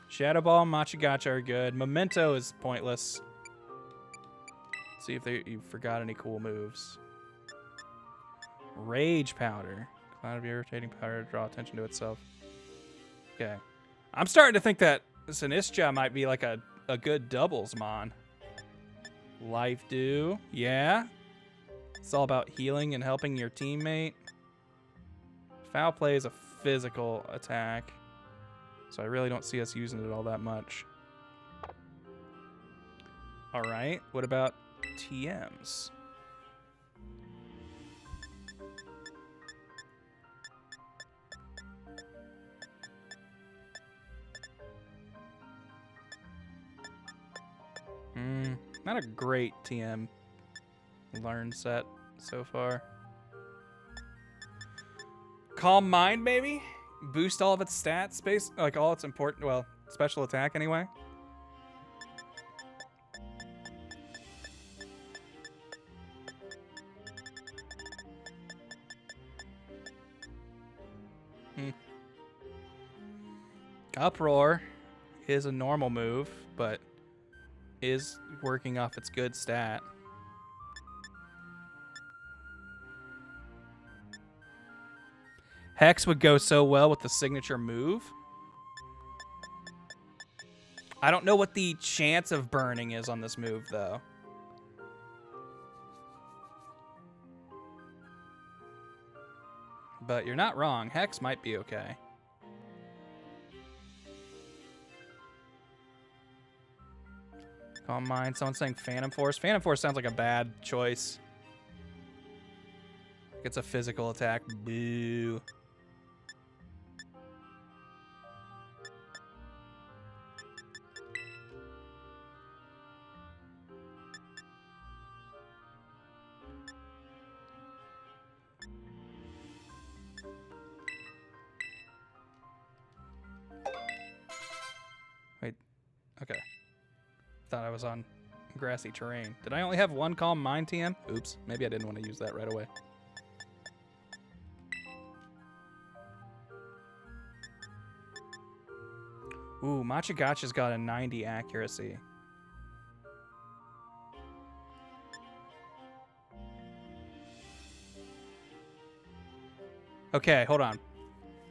Shadow Ball and Machigacha are good. Memento is pointless. Let's see if you forgot any cool moves. Rage Powder. Cloud of irritating powder to draw attention to itself. Okay. I'm starting to think that Sinistcha might be like a good doubles mon. Life Dew. Yeah. It's all about healing and helping your teammate. Foul Play is a physical attack. So I really don't see us using it all that much. Alright. What about TMs? Not a great TM learn set so far. Calm Mind, maybe? Boost all of its stats, like all its important, well, special attack anyway. Uproar is a normal move, but is working off its good stat. Hex would go so well with the signature move. I don't know what the chance of burning is on this move, though. But you're not wrong. Hex might be okay. Calm Mind. Someone's saying Phantom Force. Phantom Force sounds like a bad choice. It's a physical attack. Boo. Wait. Okay. Thought I was on grassy terrain. Did I only have one Calm Mind TM? Oops. Maybe I didn't want to use that right away. Ooh, Machigacha's got a 90 accuracy. Okay, hold on.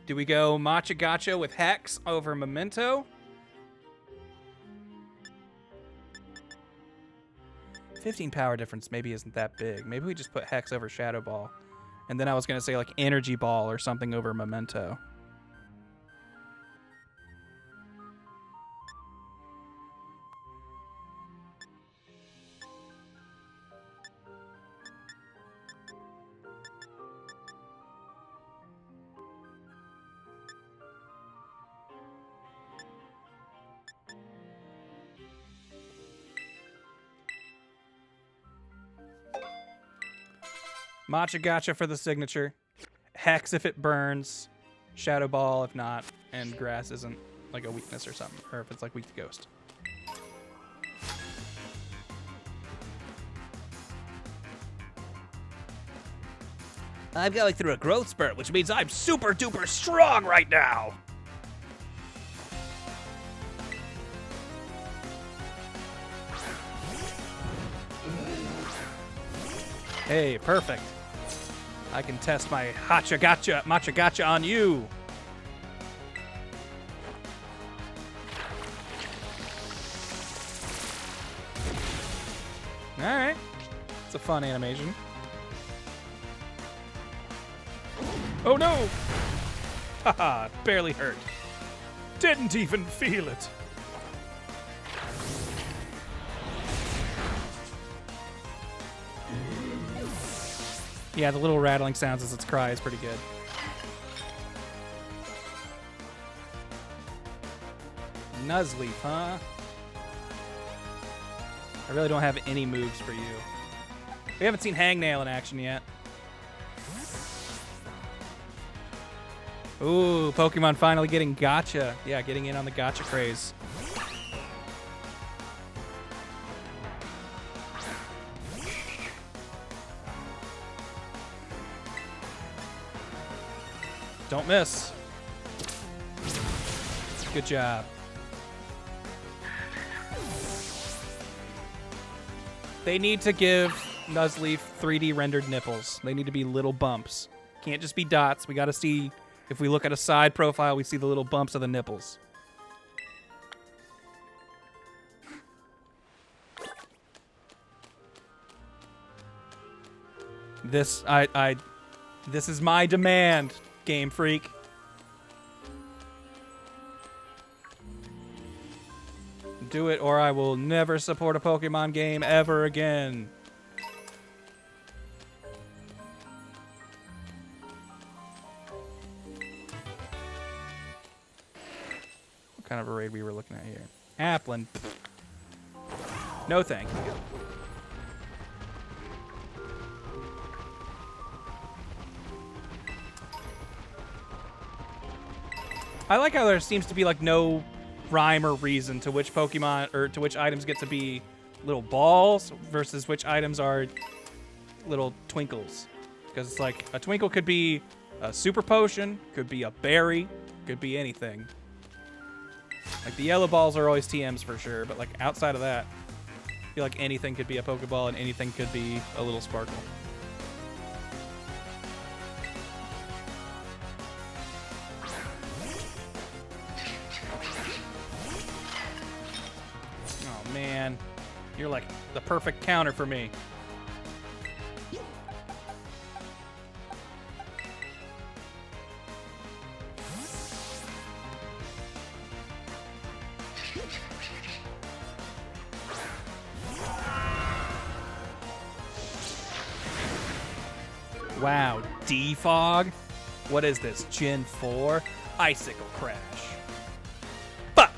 Do we go Machigacha with Hex over Memento? 15 power difference maybe isn't that big. Maybe we just put Hex over Shadow Ball. And then I was going to say like Energy Ball or something over Memento. Machigacha for the signature. Hex if it burns. Shadow Ball if not. And Grass isn't like a weakness or something. Or if it's like weak to Ghost. I'm going through a growth spurt, which means I'm super duper strong right now. Hey, perfect. I can test my Machigacha on you. All right. It's a fun animation. Oh no! Haha, barely hurt. Didn't even feel it. Yeah, the little rattling sounds as its cry is pretty good. Nuzleaf, huh? I really don't have any moves for you. We haven't seen Hangnail in action yet. Ooh, Pokemon finally getting gotcha. Yeah, getting in on the gotcha craze. Don't miss. Good job. They need to give Nuzleaf 3D rendered nipples. They need to be little bumps. Can't just be dots. We gotta see, if we look at a side profile, we see the little bumps of the nipples. This is my demand, Game Freak. Do it or I will never support a Pokemon game ever again. What kind of a raid we were looking at here? Applin. No thank you. I like how there seems to be like no rhyme or reason to which Pokemon or to which items get to be little balls versus which items are little twinkles. Because it's like a twinkle could be a super potion, could be a berry, could be anything. Like the yellow balls are always TMs for sure, but like outside of that, I feel like anything could be a Pokeball and anything could be a little sparkle. Oh man, you're like the perfect counter for me. Wow, defog? What is this, Gen 4? Icicle Crash. Fuck!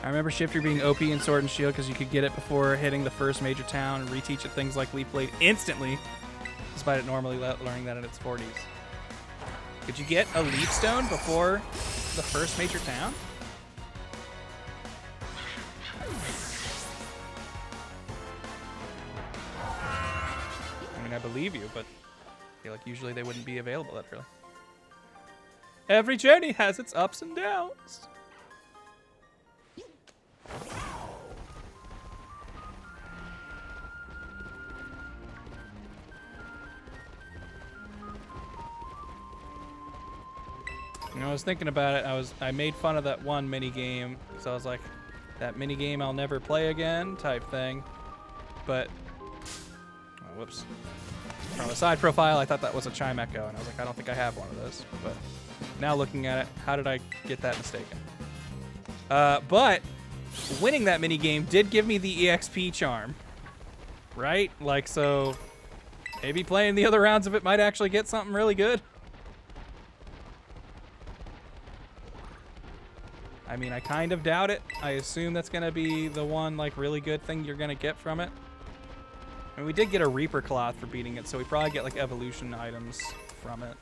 I remember Shifter being OP in Sword and Shield because you could get it before hitting the first major town and reteach it things like Leaf Blade instantly, despite it normally learning that in its 40s. Could you get a Leaf Stone before the first major town? I believe you, but I feel like usually they wouldn't be available that early. Every journey has its ups and downs. You know, I was thinking about it. I made fun of that one mini game, so I was like, that mini game I'll never play again type thing. But oh, whoops. From a side profile, I thought that was a Chime Echo, and I was like, I don't think I have one of those. But now looking at it, how did I get that mistaken? But winning that mini game did give me the EXP charm, right? Like, so maybe playing the other rounds of it might actually get something really good. I mean, I kind of doubt it. I assume that's gonna be the one like really good thing you're gonna get from it. And we did get a Reaper Cloth for beating it, so we probably get like evolution items from it.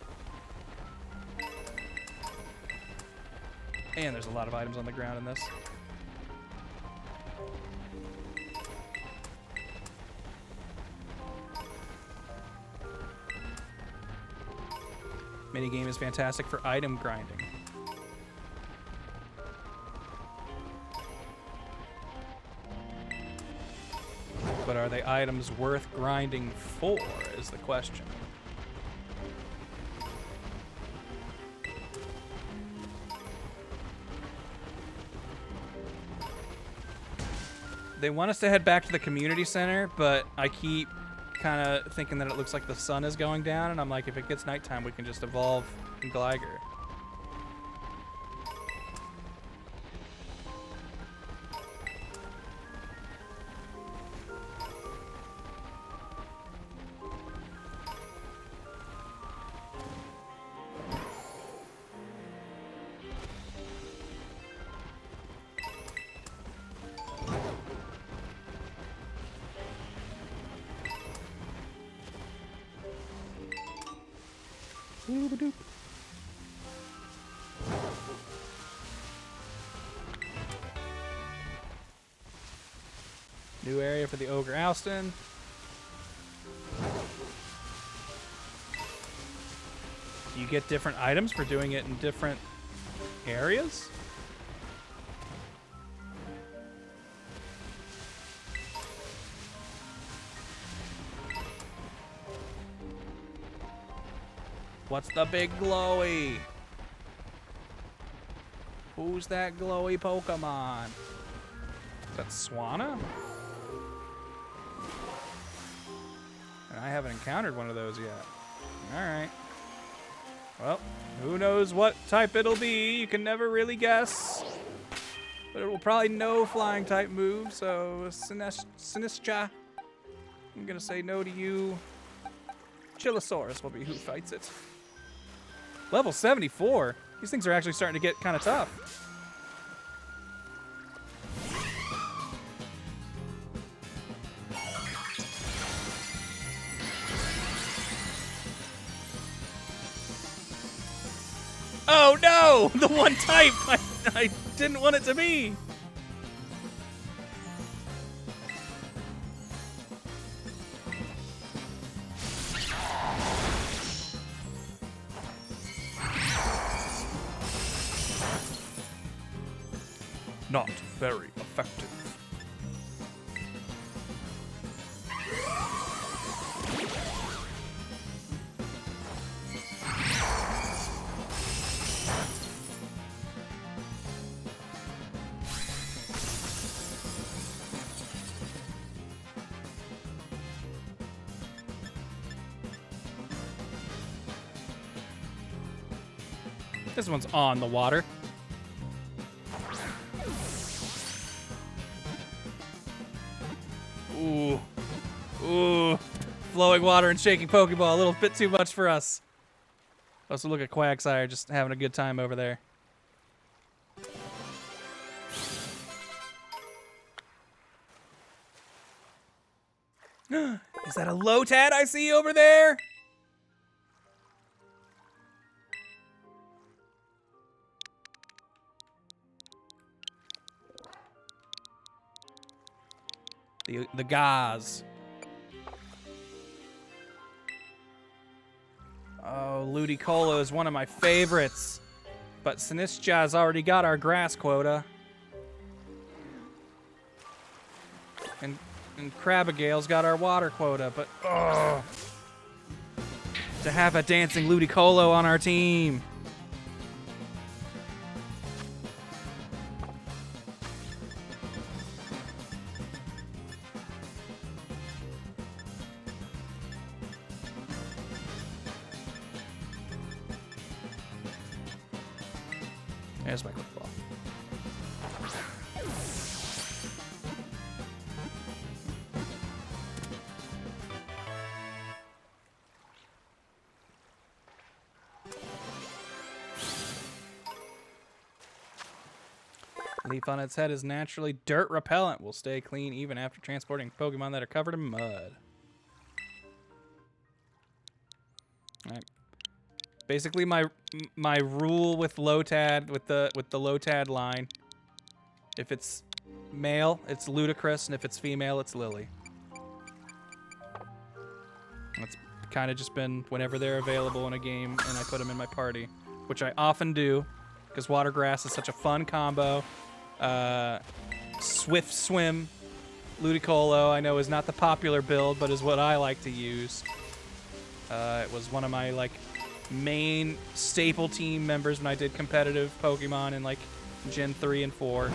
And there's a lot of items on the ground in this. Minigame is fantastic for item grinding. But are they items worth grinding for, is the question. They want us to head back to the community center, but I keep kind of thinking that it looks like the sun is going down, and I'm like, if it gets nighttime, we can just evolve Gligar. New area for the Ogre Alston. Do you get different items for doing it in different areas? What's the big glowy? Who's that glowy Pokemon? Is that Swanna? And I haven't encountered one of those yet. Alright. Well, who knows what type it'll be. You can never really guess. But it will probably know flying type moves, so Sinistra. I'm gonna say no to you. Chilosaurus will be who fights it. Level 74? These things are actually starting to get kind of tough. Oh no! The one type I didn't want it to be! Not very effective. This one's on the water. Ooh. Ooh. Flowing water and shaking Pokeball. A little bit too much for us. Also look at Quagsire just having a good time over there. Is that a Lotad I see over there? The Gaz. Oh, Ludicolo is one of my favorites. But Sinistcha's already got our grass quota. And Crabagale's got our water quota, but to have a dancing Ludicolo on our team. There's my quick ball. Leaf on its head is naturally dirt repellent. Will stay clean even after transporting Pokemon that are covered in mud. All right. Basically, my rule with Lotad, with the Lotad line, if it's male, it's Ludicrous, and if it's female, it's Lily. That's kind of just been whenever they're available in a game, and I put them in my party, which I often do, because Water Grass is such a fun combo. Swift Swim, Ludicolo, I know is not the popular build, but is what I like to use. It was one of my main staple team members when I did competitive Pokemon in Gen 3 and 4.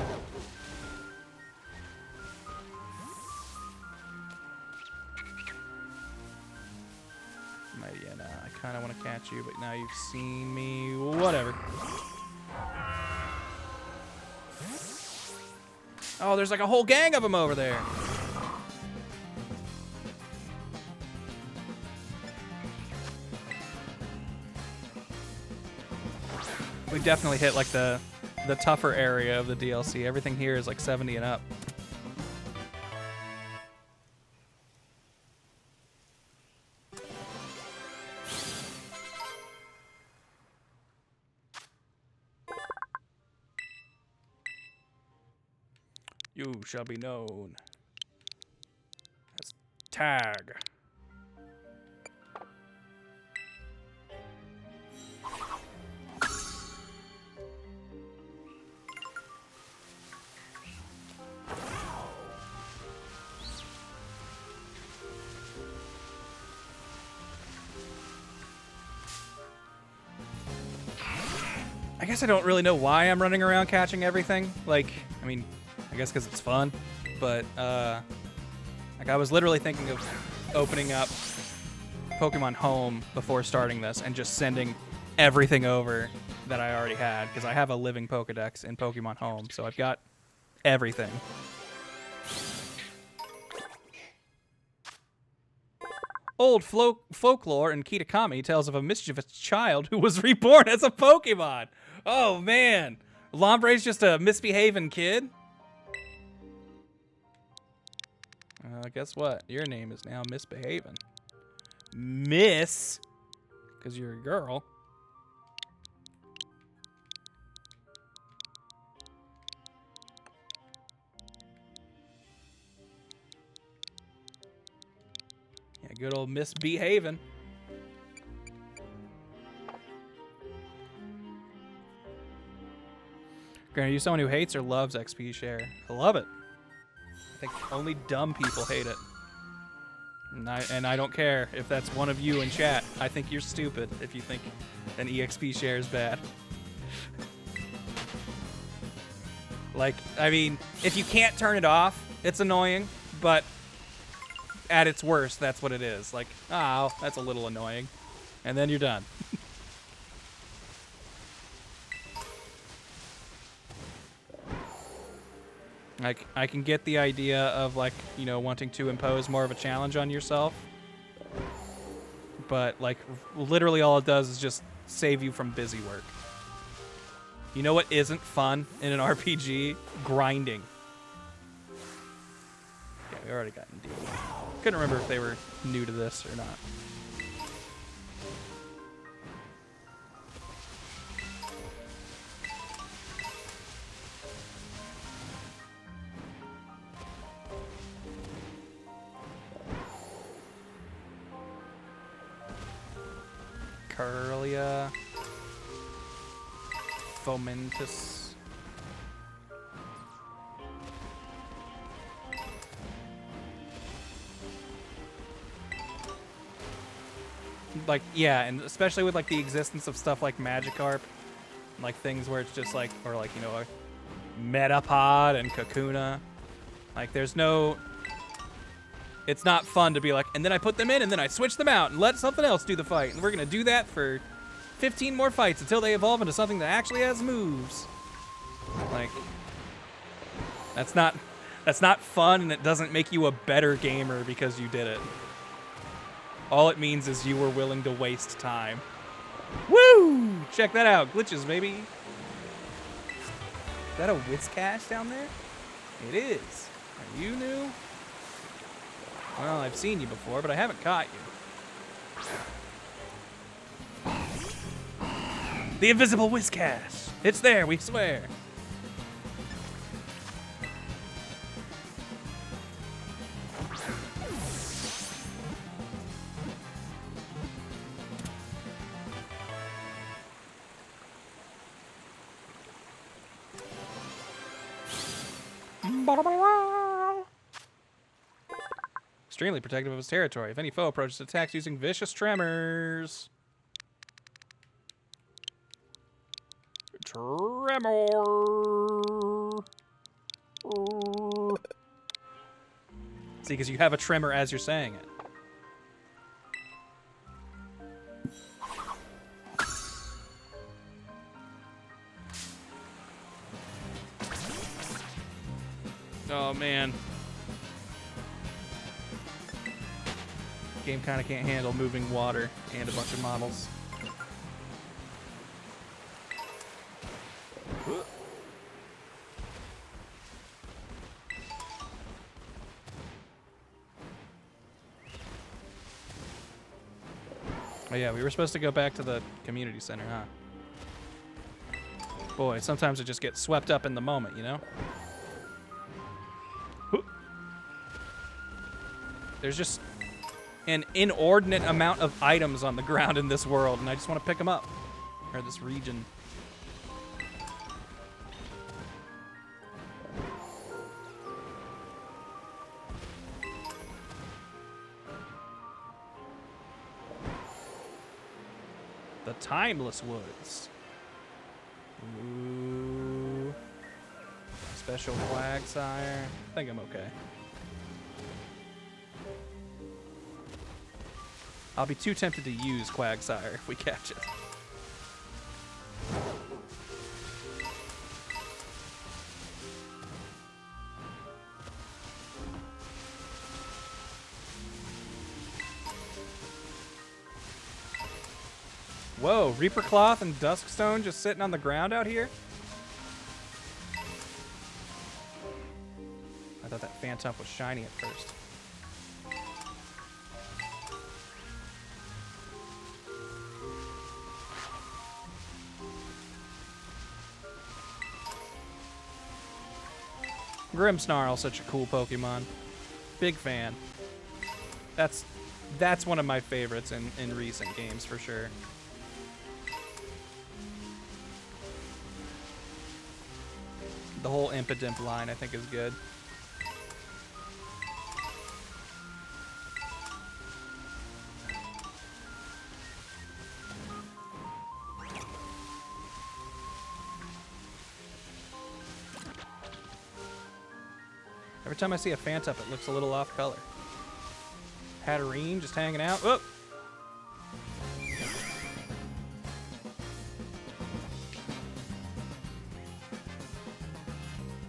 kind of want to catch you, but now you've seen me. Whatever. Oh, there's like a whole gang of them over there. We definitely hit like the tougher area of the DLC. Everything here is like 70 and up. You shall be known as Tag. I guess I don't really know why I'm running around catching everything. Like, I mean, I guess because it's fun, but like I was literally thinking of opening up Pokemon Home before starting this and just sending everything over that I already had, because I have a living Pokedex in Pokemon Home, so I've got everything. Old folklore in Kitakami tells of a mischievous child who was reborn as a Pokemon. Oh man, Lombre's just a misbehaving kid. Guess what? Your name is now Misbehaving. Miss, because you're a girl. Yeah, good old Misbehaving. Granted, are you someone who hates or loves XP share? I love it. I think only dumb people hate it. And I don't care if that's one of you in chat. I think you're stupid if you think an EXP share is bad. Like, I mean, if you can't turn it off, it's annoying, but at its worst, that's what it is. Like, oh, that's a little annoying. And then you're done. Like, I can get the idea of, like, you know, wanting to impose more of a challenge on yourself. But, like, literally all it does is just save you from busy work. You know what isn't fun in an RPG? Grinding. Yeah, we already got Indeed. Couldn't remember if they were new to this or not. Curlia, Fomentus. Like, yeah, and especially with like the existence of stuff like Magikarp, like things where it's just like, or like, you know, a Metapod and Kakuna. Like, there's no, it's not fun to be like, and then I put them in and then I switch them out and let something else do the fight. And we're going to do that for 15 more fights until they evolve into something that actually has moves. Like, that's not fun, and it doesn't make you a better gamer because you did it. All it means is you were willing to waste time. Woo! Check that out. Glitches, baby. Is that a Whiscash down there? It is. Are you new? Well, I've seen you before, but I haven't caught you. The invisible Whiscash. It's there, we swear. Extremely protective of his territory. If any foe approaches, attacks using vicious tremors. Tremor. See, because you have a tremor as you're saying it. Oh, man. Game kind of can't handle moving water and a bunch of models. Oh yeah, we were supposed to go back to the community center, huh? Boy, sometimes it just gets swept up in the moment, you know? There's just an inordinate amount of items on the ground in this world, and I just want to pick them up. Or this region. The Timeless Woods. Ooh. Special flag sire. I think I'm okay. I'll be too tempted to use Quagsire if we catch it. Whoa, Reaper Cloth and Duskstone just sitting on the ground out here? I thought that Phantom was shiny at first. Grimmsnarl, such a cool Pokemon. Big fan. That's one of my favorites in recent games for sure. The whole Impidimp line I think is good. Every time I see a Phantom, it looks a little off color. Hatterene just hanging out. Whoop!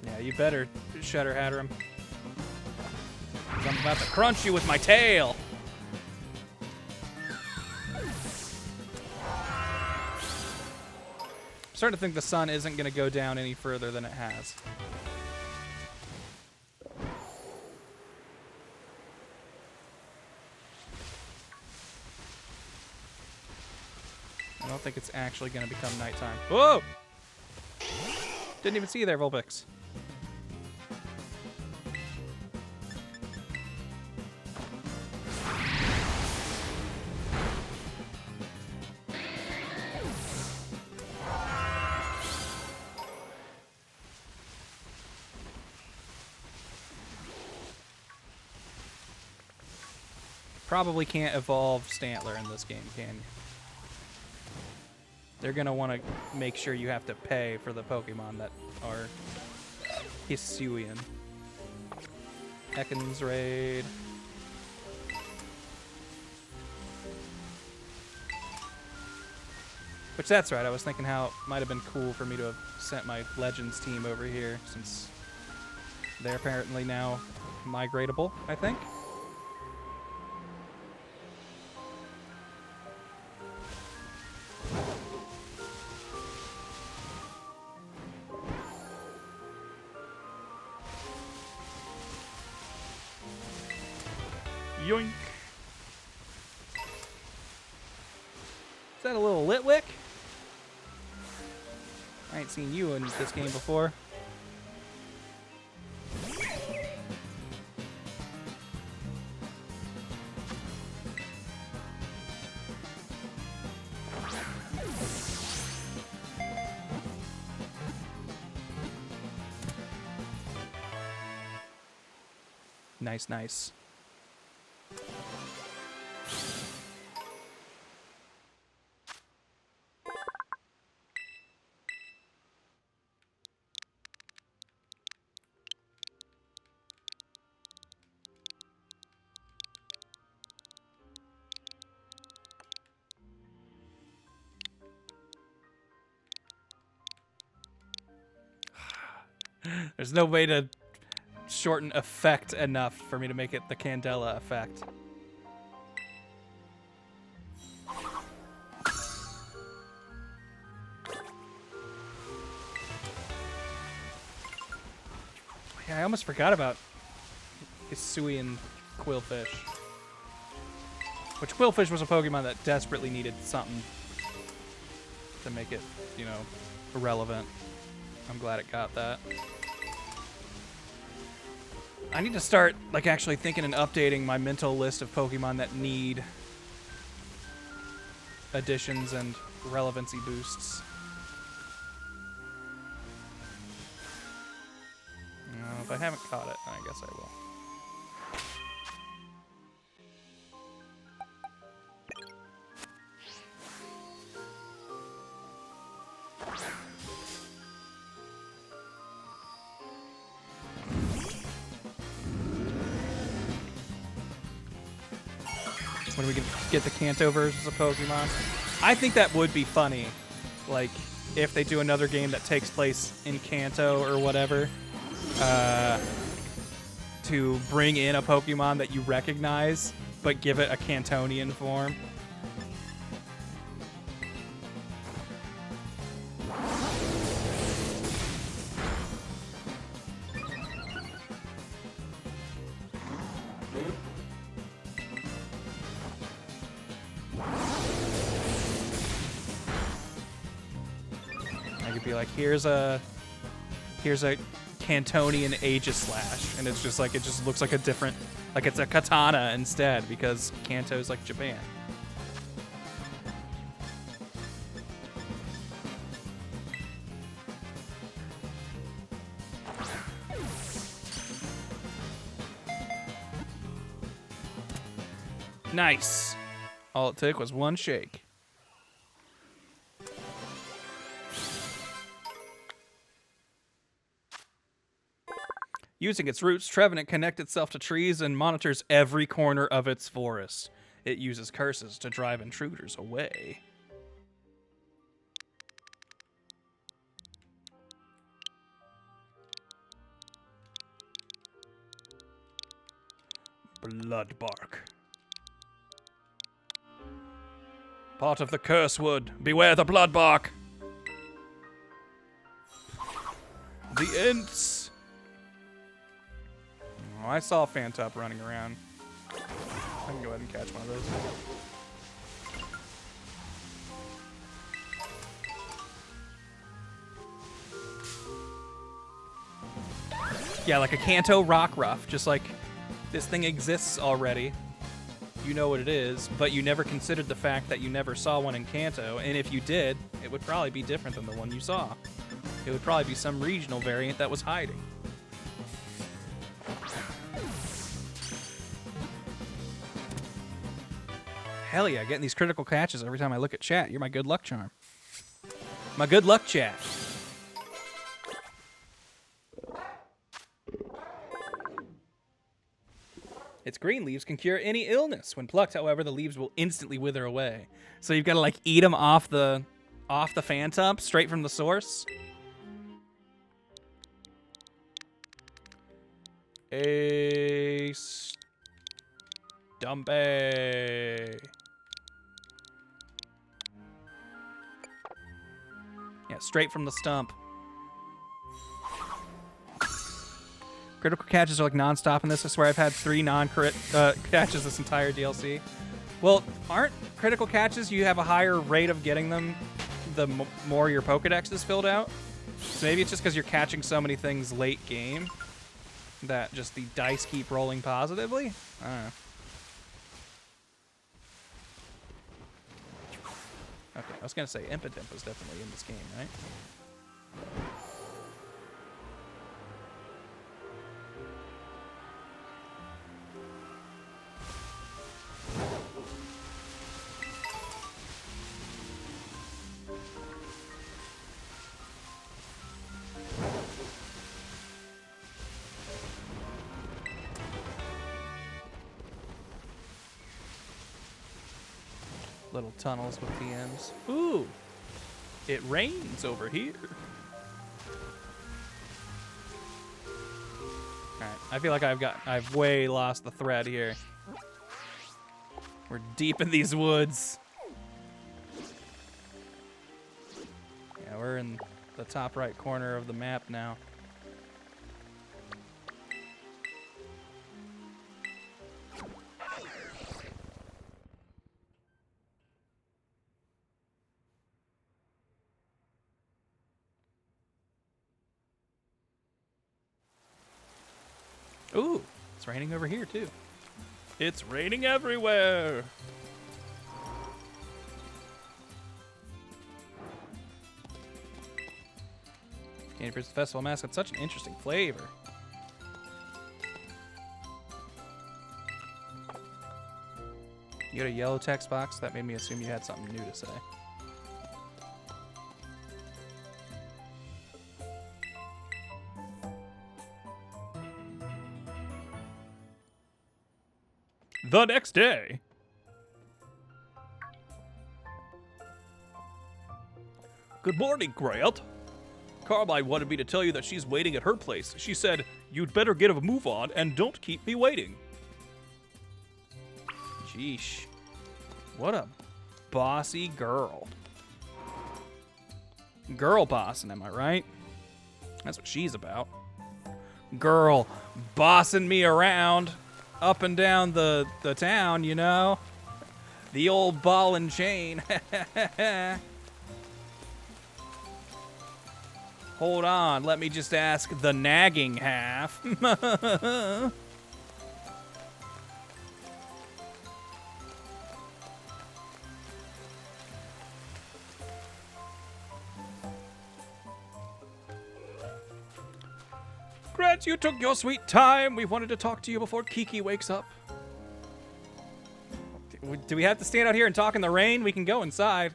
Yeah, you better Shutter Hatter him. 'Cause I'm about to crunch you with my tail. I'm starting to think the sun isn't going to go down any further than it has. I don't think it's actually going to become nighttime. Whoa! Didn't even see you there, Vulpix. Probably can't evolve Stantler in this game, can you? They're going to want to make sure you have to pay for the Pokemon that are Hisuian. Ekans Raid. Which, that's right, I was thinking how it might have been cool for me to have sent my Legends team over here, since they're apparently now migratable, I think. Yoink. Is that a little Litwick? I ain't seen you in this game before. Nice, nice. There's no way to shorten effect enough for me to make it the Candela effect. Yeah, I almost forgot about Hisuian Quillfish. Which Quillfish was a Pokemon that desperately needed something to make it, you know, irrelevant. I'm glad it got that. I need to start, like, actually thinking and updating my mental list of Pokemon that need additions and relevancy boosts. No, if I haven't caught it, then I guess I will. When we can get the Kanto versions of Pokemon. I think that would be funny. Like, if they do another game that takes place in Kanto or whatever, to bring in a Pokemon that you recognize, but give it a Cantonian form. I could be like, here's a Cantonian Aegislash, and it's just like, it just looks like a different, like it's a katana instead, because Kanto's like Japan. Nice. All it took was one shake. Using its roots, Trevenant connects itself to trees and monitors every corner of its forest. It uses curses to drive intruders away. Bloodbark. Part of the curse wood. Beware the bloodbark. The Ents. Oh, I saw Fantop running around. I can go ahead and catch one of those. Yeah, like a Kanto Rockruff. Just like, this thing exists already. You know what it is, but you never considered the fact that you never saw one in Kanto, and if you did, it would probably be different than the one you saw. It would probably be some regional variant that was hiding. Hell yeah, getting these critical catches every time I look at chat. You're my good luck charm. My good luck chat. Its green leaves can cure any illness. When plucked, however, the leaves will instantly wither away. So you've got to like eat them off the Phantom, straight from the source. A Stumpy. Yeah, straight from the stump. Critical catches are like non-stop in this. I swear I've had 3 non-crit catches this entire DLC. Well, aren't critical catches, you have a higher rate of getting them the more your Pokedex is filled out? So maybe it's just because you're catching so many things late game that just the dice keep rolling positively? I don't know. Okay, I was going to say Impidimp was definitely in this game, right? Little tunnels with PMs. Ooh, it rains over here. Alright, I feel like I've way lost the thread here. We're deep in these woods. Yeah, we're in the top right corner of the map now. Ooh, it's raining over here too. It's raining everywhere. Candy Fruits Festival mask had such an interesting flavor. You got a yellow text box? That made me assume you had something new to say. The next day. Good morning, Grant. Carmine wanted me to tell you that she's waiting at her place. She said, you'd better get a move on and don't keep me waiting. Sheesh. What a bossy girl. Girl bossing, am I right? That's what she's about. Girl bossing me around up and down the town, you know? The old ball and chain. Hold on, let me just ask the nagging half. Grant, you took your sweet time. We wanted to talk to you before Kiki wakes up. Do we have to stand out here and talk in the rain? We can go inside.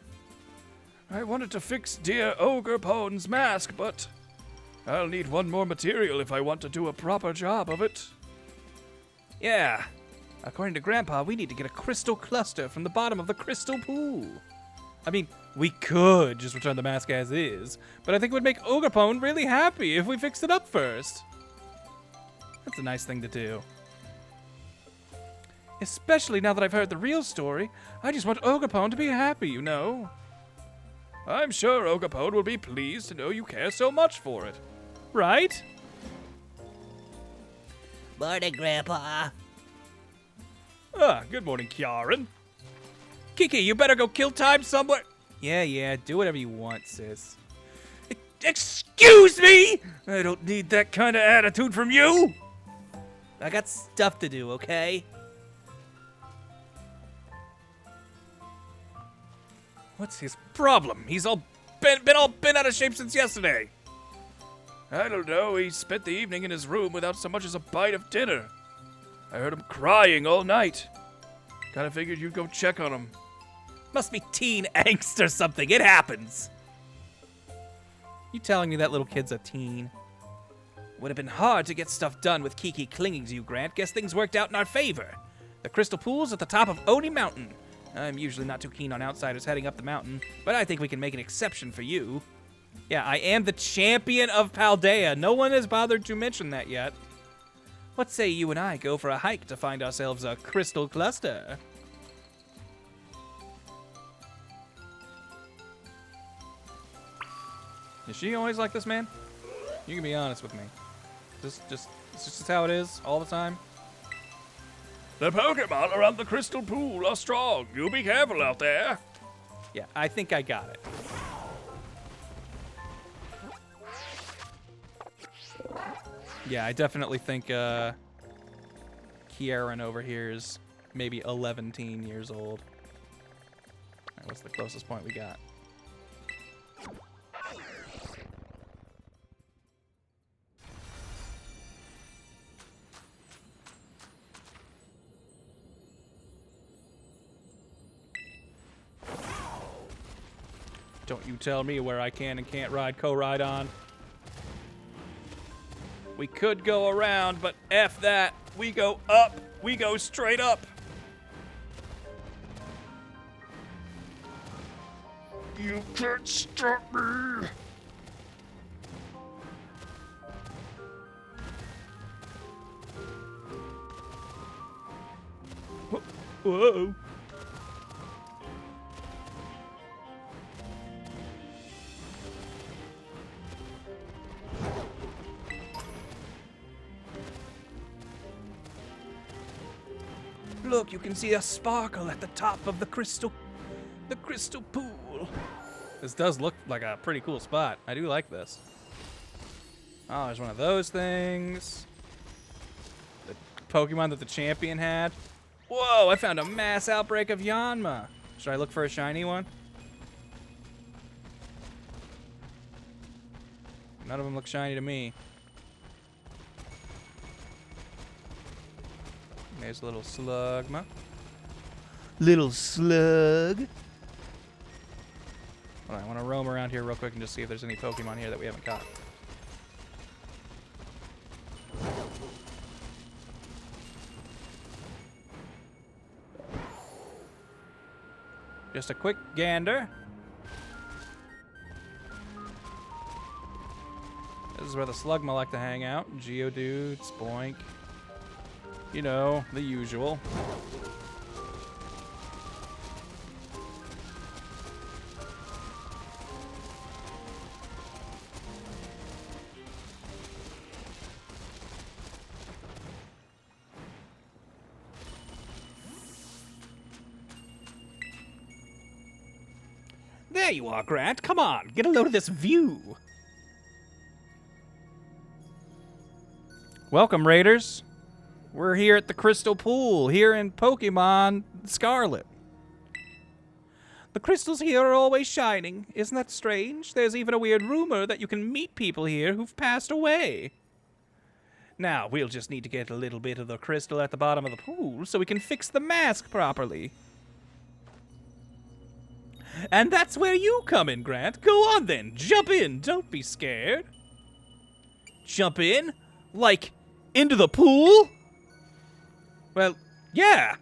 I wanted to fix dear Ogre Pone's mask, but I'll need one more material if I want to do a proper job of it. Yeah. According to Grandpa, we need to get a crystal cluster from the bottom of the crystal pool. I mean, we could just return the mask as is, but I think it would make Ogrepone really happy if we fixed it up first. That's a nice thing to do. Especially now that I've heard the real story, I just want Ogrepone to be happy, you know. I'm sure Ogapone will be pleased to know you care so much for it. Right? Morning, Grandpa. Good morning, Kieran. Kiki, you better go kill time somewhere. Yeah, do whatever you want, sis. Excuse me? I don't need that kind of attitude from you. I got stuff to do, okay? What's his problem? He's all been out of shape since yesterday. I don't know, he spent the evening in his room without so much as a bite of dinner. I heard him crying all night. Kinda figured you'd go check on him. Must be teen angst or something. It happens. You telling me that little kid's a teen? Would have been hard to get stuff done with Kiki clinging to you, Grant. Guess things worked out in our favor. The crystal pool's at the top of Oni Mountain. I'm usually not too keen on outsiders heading up the mountain, but I think we can make an exception for you. Yeah, I am the champion of Paldea. No one has bothered to mention that yet. What say you and I go for a hike to find ourselves a crystal cluster? Is she always like this, man? You can be honest with me. It's just how it is all the time. The Pokemon around the crystal pool are strong. You be careful out there. Yeah, I think I got it. Yeah, I definitely think Kieran over here is maybe 11 years old. All right, what's the closest point we got? Don't you tell me where I can and can't ride co-ride on. We could go around, but F that. We go up. We go straight up. You can't stop me. Whoa. Look, you can see a sparkle at the top of the crystal pool. This does look like a pretty cool spot. I do like this. Oh, there's one of those things. The Pokemon that the champion had. Whoa, I found a mass outbreak of Yanma. Should I look for a shiny one? None of them look shiny to me. There's a little Slugma. Little slug. Hold on, I want to roam around here real quick and just see if there's any Pokemon here that we haven't caught. Just a quick gander. This is where the Slugma like to hang out. Geodude, Spoink. You know, the usual. There you are, Grant. Come on, get a load of this view. Welcome, Raiders. We're here at the Crystal Pool, here in Pokemon Scarlet. The crystals here are always shining. Isn't that strange? There's even a weird rumor that you can meet people here who've passed away. Now, we'll just need to get a little bit of the crystal at the bottom of the pool so we can fix the mask properly. And that's where you come in, Grant. Go on then, jump in. Don't be scared. Jump in? Like, into the pool? Well, yeah.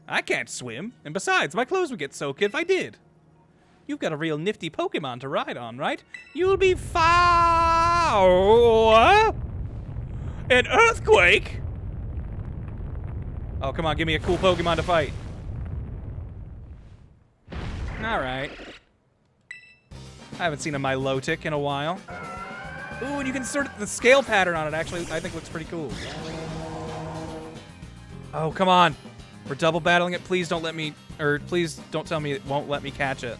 I can't swim, and besides, my clothes would get soaked if I did. You've got a real nifty Pokemon to ride on, right? You'll be fine. An earthquake? Oh, come on, give me a cool Pokemon to fight. Alright. I haven't seen a Milotic in a while. Ooh, and you can sort of, the scale pattern on it actually, I think looks pretty cool. Oh, come on. We're double battling it. Please don't let me, or please don't tell me it won't let me catch it.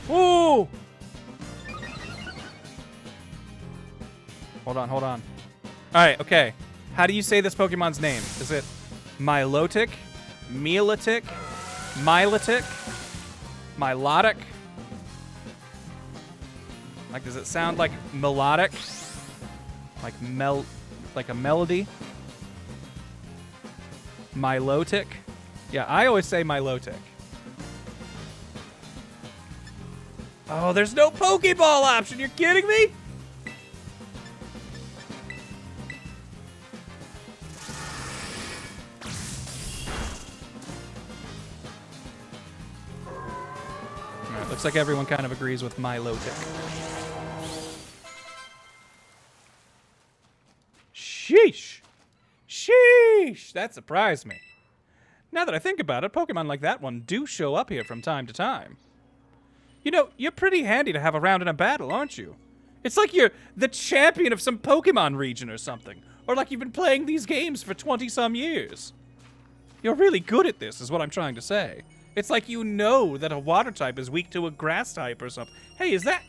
Ooh! Hold on, hold on. Alright, okay. How do you say this Pokemon's name? Is it Milotic? Milotic? Milotic? Milotic? Like, does it sound like melodic? Like like a melody? Milotic? Yeah, I always say Milotic. Oh, there's no Pokeball option. You're kidding me? All right, looks like everyone kind of agrees with Milotic. Sheesh. Sheesh. That surprised me. Now that I think about it, Pokemon like that one do show up here from time to time. You know, you're pretty handy to have around in a battle, aren't you? It's like you're the champion of some Pokemon region or something. Or like you've been playing these games for 20-some years. You're really good at this, is what I'm trying to say. It's like you know that a water type is weak to a grass type or something. Hey, is that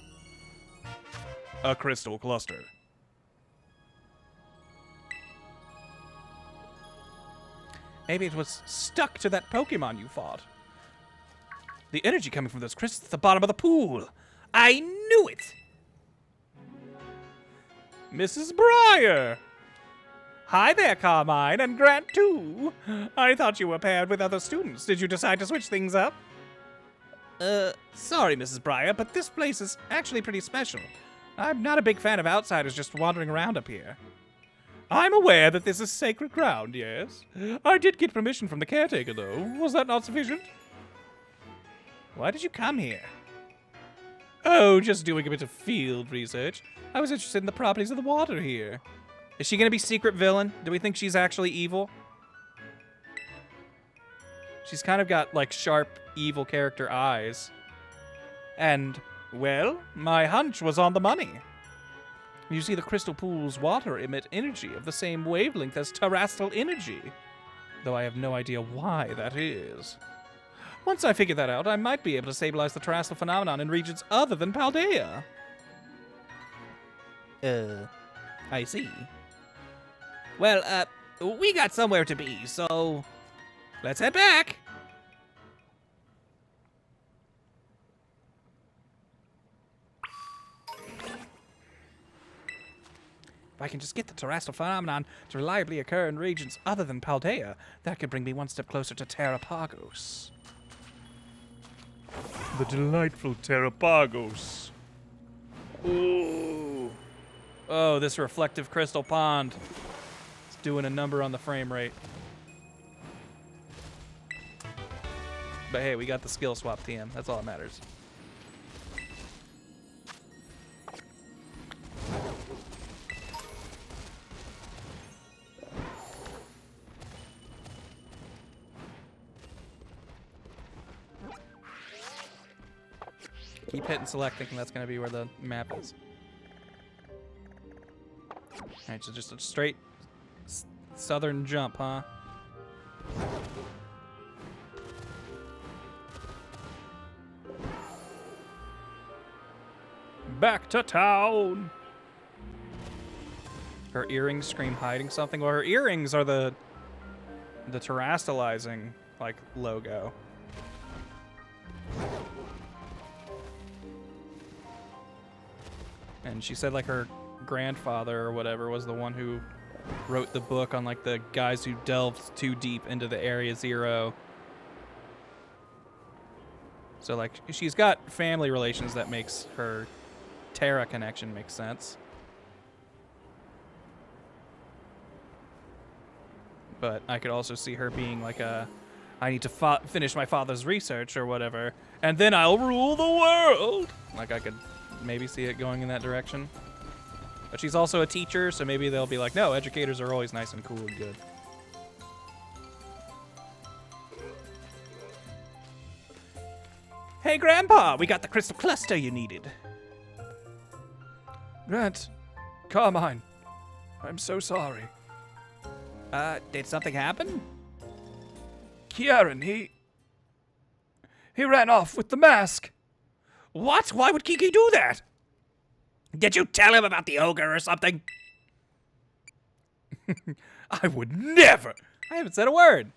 a crystal cluster? Maybe it was stuck to that Pokemon you fought. The energy coming from those crystals at the bottom of the pool. I knew it! Mrs. Breyer! Hi there, Carmine, and Grant, too. I thought you were paired with other students. Did you decide to switch things up? Sorry, Mrs. Breyer, but this place is actually pretty special. I'm not a big fan of outsiders just wandering around up here. I'm aware that this is sacred ground, yes. I did get permission from the caretaker, though. Was that not sufficient? Why did you come here? Oh, just doing a bit of field research. I was interested in the properties of the water here. Is she gonna be secret villain? Do we think she's actually evil? She's kind of got, like, sharp, evil character eyes. And, well, my hunch was on the money. You see, the crystal pool's water emit energy of the same wavelength as terrestrial energy, though I have no idea why that is. Once I figure that out, I might be able to stabilize the terrestrial phenomenon in regions other than Paldea. I see. Well, we got somewhere to be, so let's head back. If I can just get the terrestrial phenomenon to reliably occur in regions other than Paldea, that could bring me one step closer to Terrapagos. The delightful Terrapagos. Ooh. Oh, this reflective crystal pond. It's doing a number on the frame rate. But hey, we got the skill swap TM. That's all that matters. Keep hitting select, thinking that's going to be where the map is. Alright, so just a straight southern jump, huh? Back to town. Her earrings scream hiding something. Well, her earrings are the terrestrializing, like, logo. And she said, like, her grandfather or whatever was the one who wrote the book on, like, the guys who delved too deep into the Area Zero. So, like, she's got family relations that makes her Terra connection make sense. But I could also see her being like a, I need to finish my father's research or whatever, and then I'll rule the world. Like, I could maybe see it going in that direction. But she's also a teacher, so maybe they'll be like, no, educators are always nice and cool and good. Hey, Grandpa, we got the crystal cluster you needed. Grant, Carmine, I'm so sorry. Did something happen? Kieran, he ran off with the mask. What? Why would Kiki do that? Did you tell him about the ogre or something? I would never. I haven't said a word.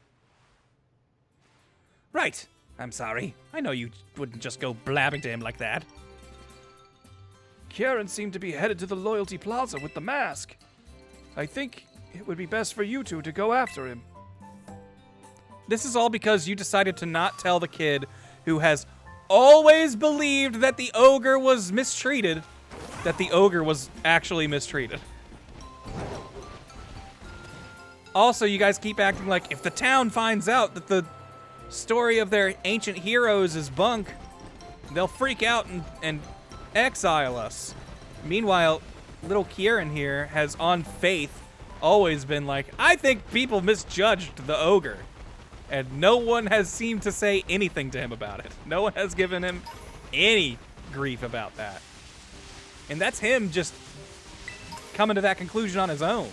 Right. I'm sorry. I know you wouldn't just go blabbing to him like that. Kieran seemed to be headed to the Loyalty Plaza with the mask. I think it would be best for you two to go after him. This is all because you decided to not tell the kid who has always believed that the ogre was mistreated, that the ogre was actually mistreated. Also, you guys keep acting like if the town finds out that the story of their ancient heroes is bunk, they'll freak out and exile us. Meanwhile, little Kieran here has, on faith, always been like, I think people misjudged the ogre. And no one has seemed to say anything to him about it. No one has given him any grief about that. And that's him just coming to that conclusion on his own.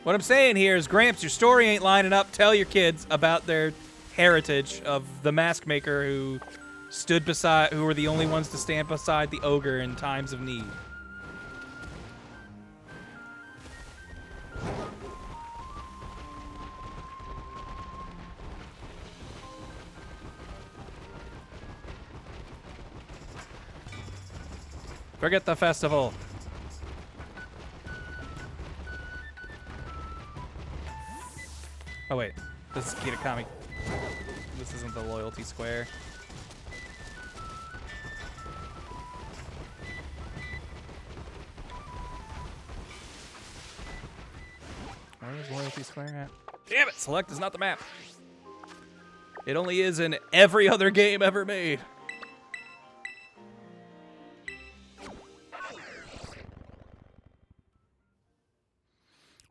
What I'm saying here is, Gramps, your story ain't lining up. Tell your kids about their heritage of the mask maker who were the only ones to stand beside the ogre in times of need. Forget the festival. Oh wait, this is Kitakami. This isn't the Loyalty Square. Where is Loyalty Square at? Damn it! Select is not the map. It only is in every other game ever made.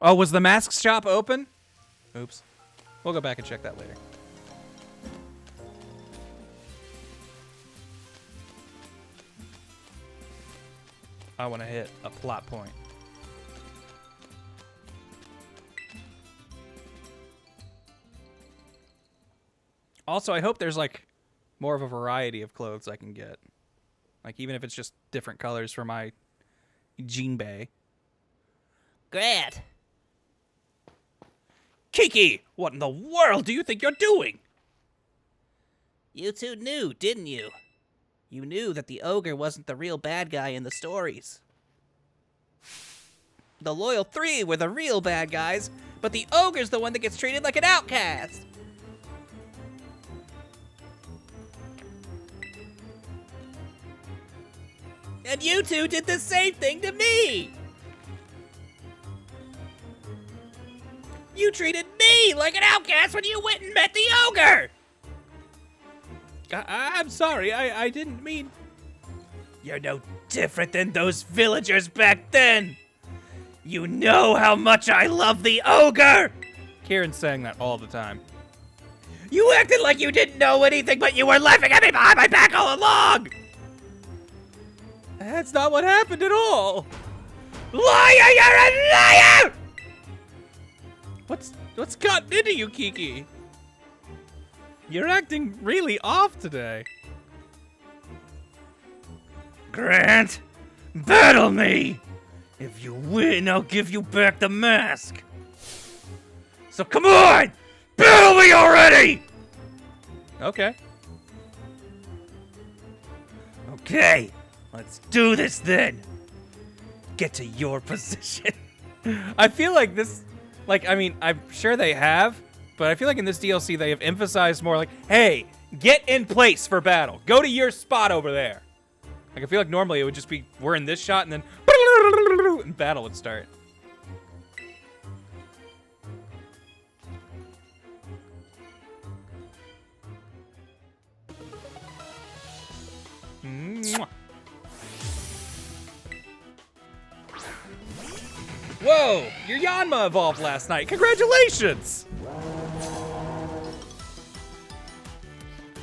Oh, was the mask shop open? Oops. We'll go back and check that later. I want to hit a plot point. Also, I hope there's like more of a variety of clothes I can get. Like even if it's just different colors for my Jinbei. Grant! Kiki, what in the world do you think you're doing? You two knew, didn't you? You knew that the ogre wasn't the real bad guy in the stories. The Loyal Three were the real bad guys, but the ogre's the one that gets treated like an outcast. And you two did the same thing to me! You treated me like an outcast when you went and met the ogre! I'm sorry, I didn't mean... You're no different than those villagers back then! You know how much I love the ogre! Kieran's saying that all the time. You acted like you didn't know anything, but you were laughing at me behind my back all along! That's not what happened at all. Liar, you're a liar! What's gotten into you, Kiki? You're acting really off today. Grant, battle me! If you win, I'll give you back the mask. So come on! Battle me already! Okay. Okay, let's do this then. Get to your position. I feel like this, like, I mean, I'm sure they have, but I feel like in this DLC they have emphasized more like, hey, get in place for battle. Go to your spot over there. Like, I feel like normally it would just be, we're in this shot and then and battle would start. Mwah. Whoa! Your Yanma evolved last night. Congratulations!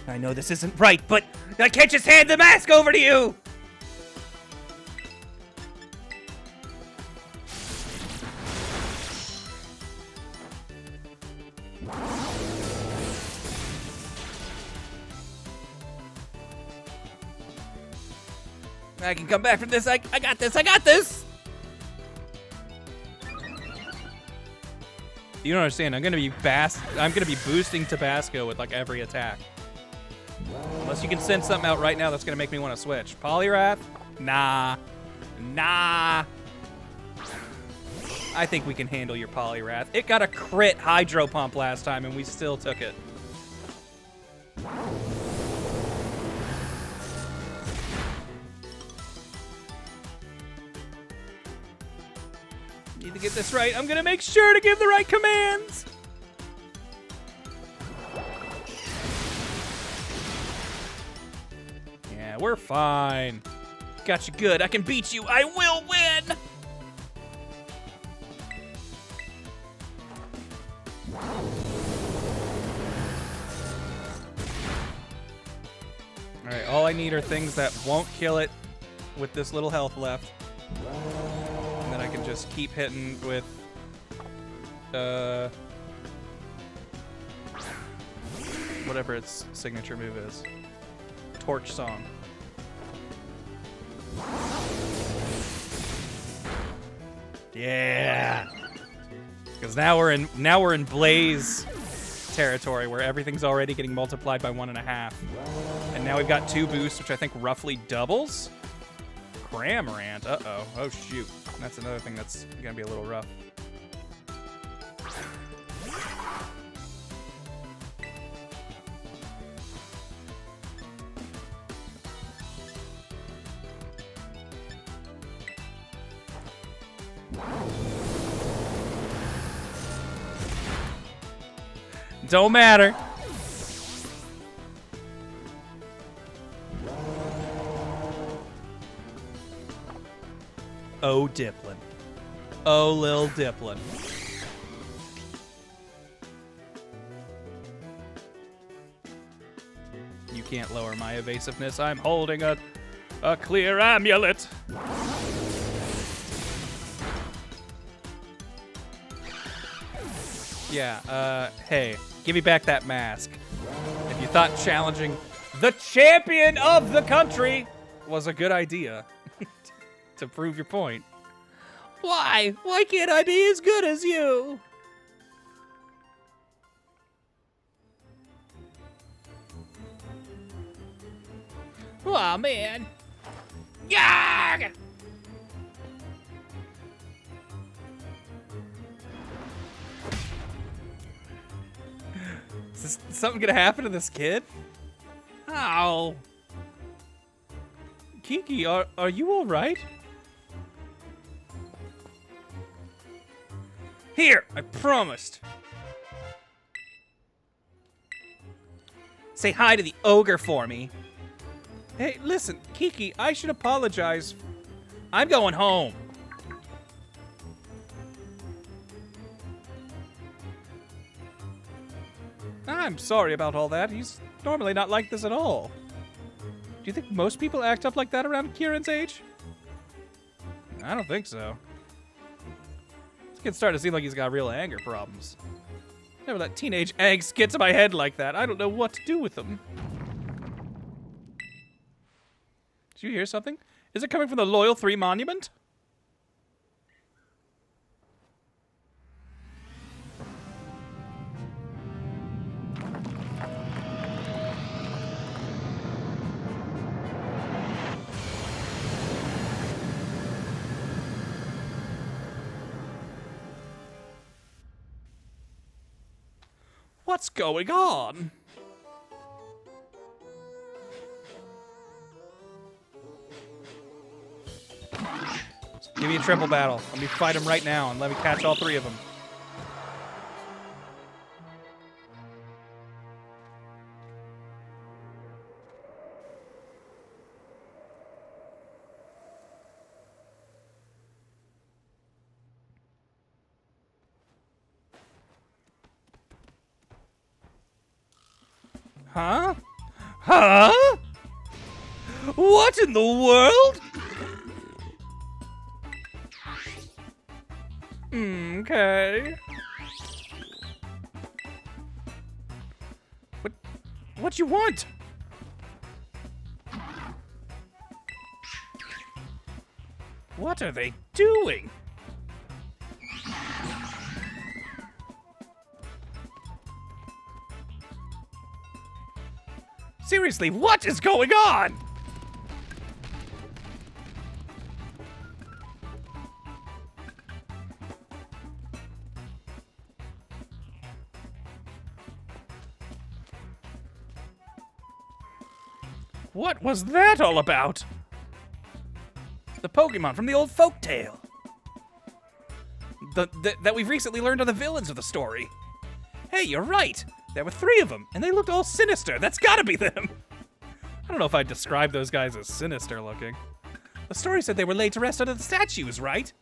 I know this isn't right, but I can't just hand the mask over to you! I can come back from this. I got this. I got this. You don't understand. I'm gonna be boosting Tabasco with like every attack. Unless you can send something out right now that's gonna make me want to switch. Poliwrath? Nah. Nah. I think we can handle your Poliwrath. It got a crit Hydro Pump last time and we still took it. Need to get this right. I'm gonna make sure to give the right commands. Yeah, we're fine. Got you good. I can beat you. I will win. All right, all I need are things that won't kill it with this little health left. And then I can just keep hitting with whatever its signature move is. Torch Song. Yeah. Because now we're in Blaze territory where everything's already getting multiplied by 1.5. And now we've got 2 boosts, which I think roughly doubles. Cramorant. Uh-oh. Oh, shoot. That's another thing that's going to be a little rough. don't matter. Oh, Diplin. Oh, Lil Diplin. You can't lower my evasiveness. I'm holding a clear amulet. Yeah, hey, give me back that mask. If you thought challenging the champion of the country was a good idea to prove your point. Why? Why can't I be as good as you? Aw, man. Yarg! Is something gonna happen to this kid? Ow. Kiki, are you all right? Here, I promised. Say hi to the ogre for me. Hey, listen, Kiki, I should apologize. I'm going home. I'm sorry about all that. He's normally not like this at all. Do you think most people act up like that around Kieran's age? I don't think so. This kid's starting to seem like he's got real anger problems. Never let teenage angst get to my head like that. I don't know what to do with them. Did you hear something? Is it coming from the Loyal 3 monument? What's going on? Give me a triple battle. Let me fight him right now and let me catch all 3 of them. Huh? Huh? What in the world? Okay. What you want? What are they doing? Seriously, what is going on? What was that all about? The Pokemon from the old folktale. That we've recently learned are the villains of the story. Hey, you're right. There were 3 of them, and they looked all sinister. That's gotta be them. I don't know if I'd describe those guys as sinister looking. The story said they were laid to rest under the statues, right?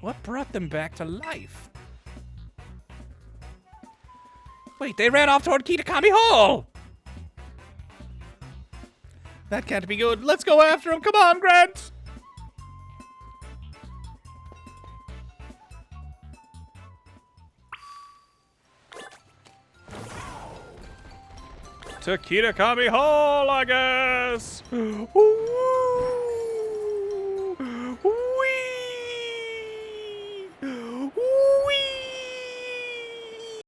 What brought them back to life? Wait, they ran off toward Kitakami Hall! That can't be good. Let's go after him. Come on, Grant! To Kitakami Hall, I guess! Woo!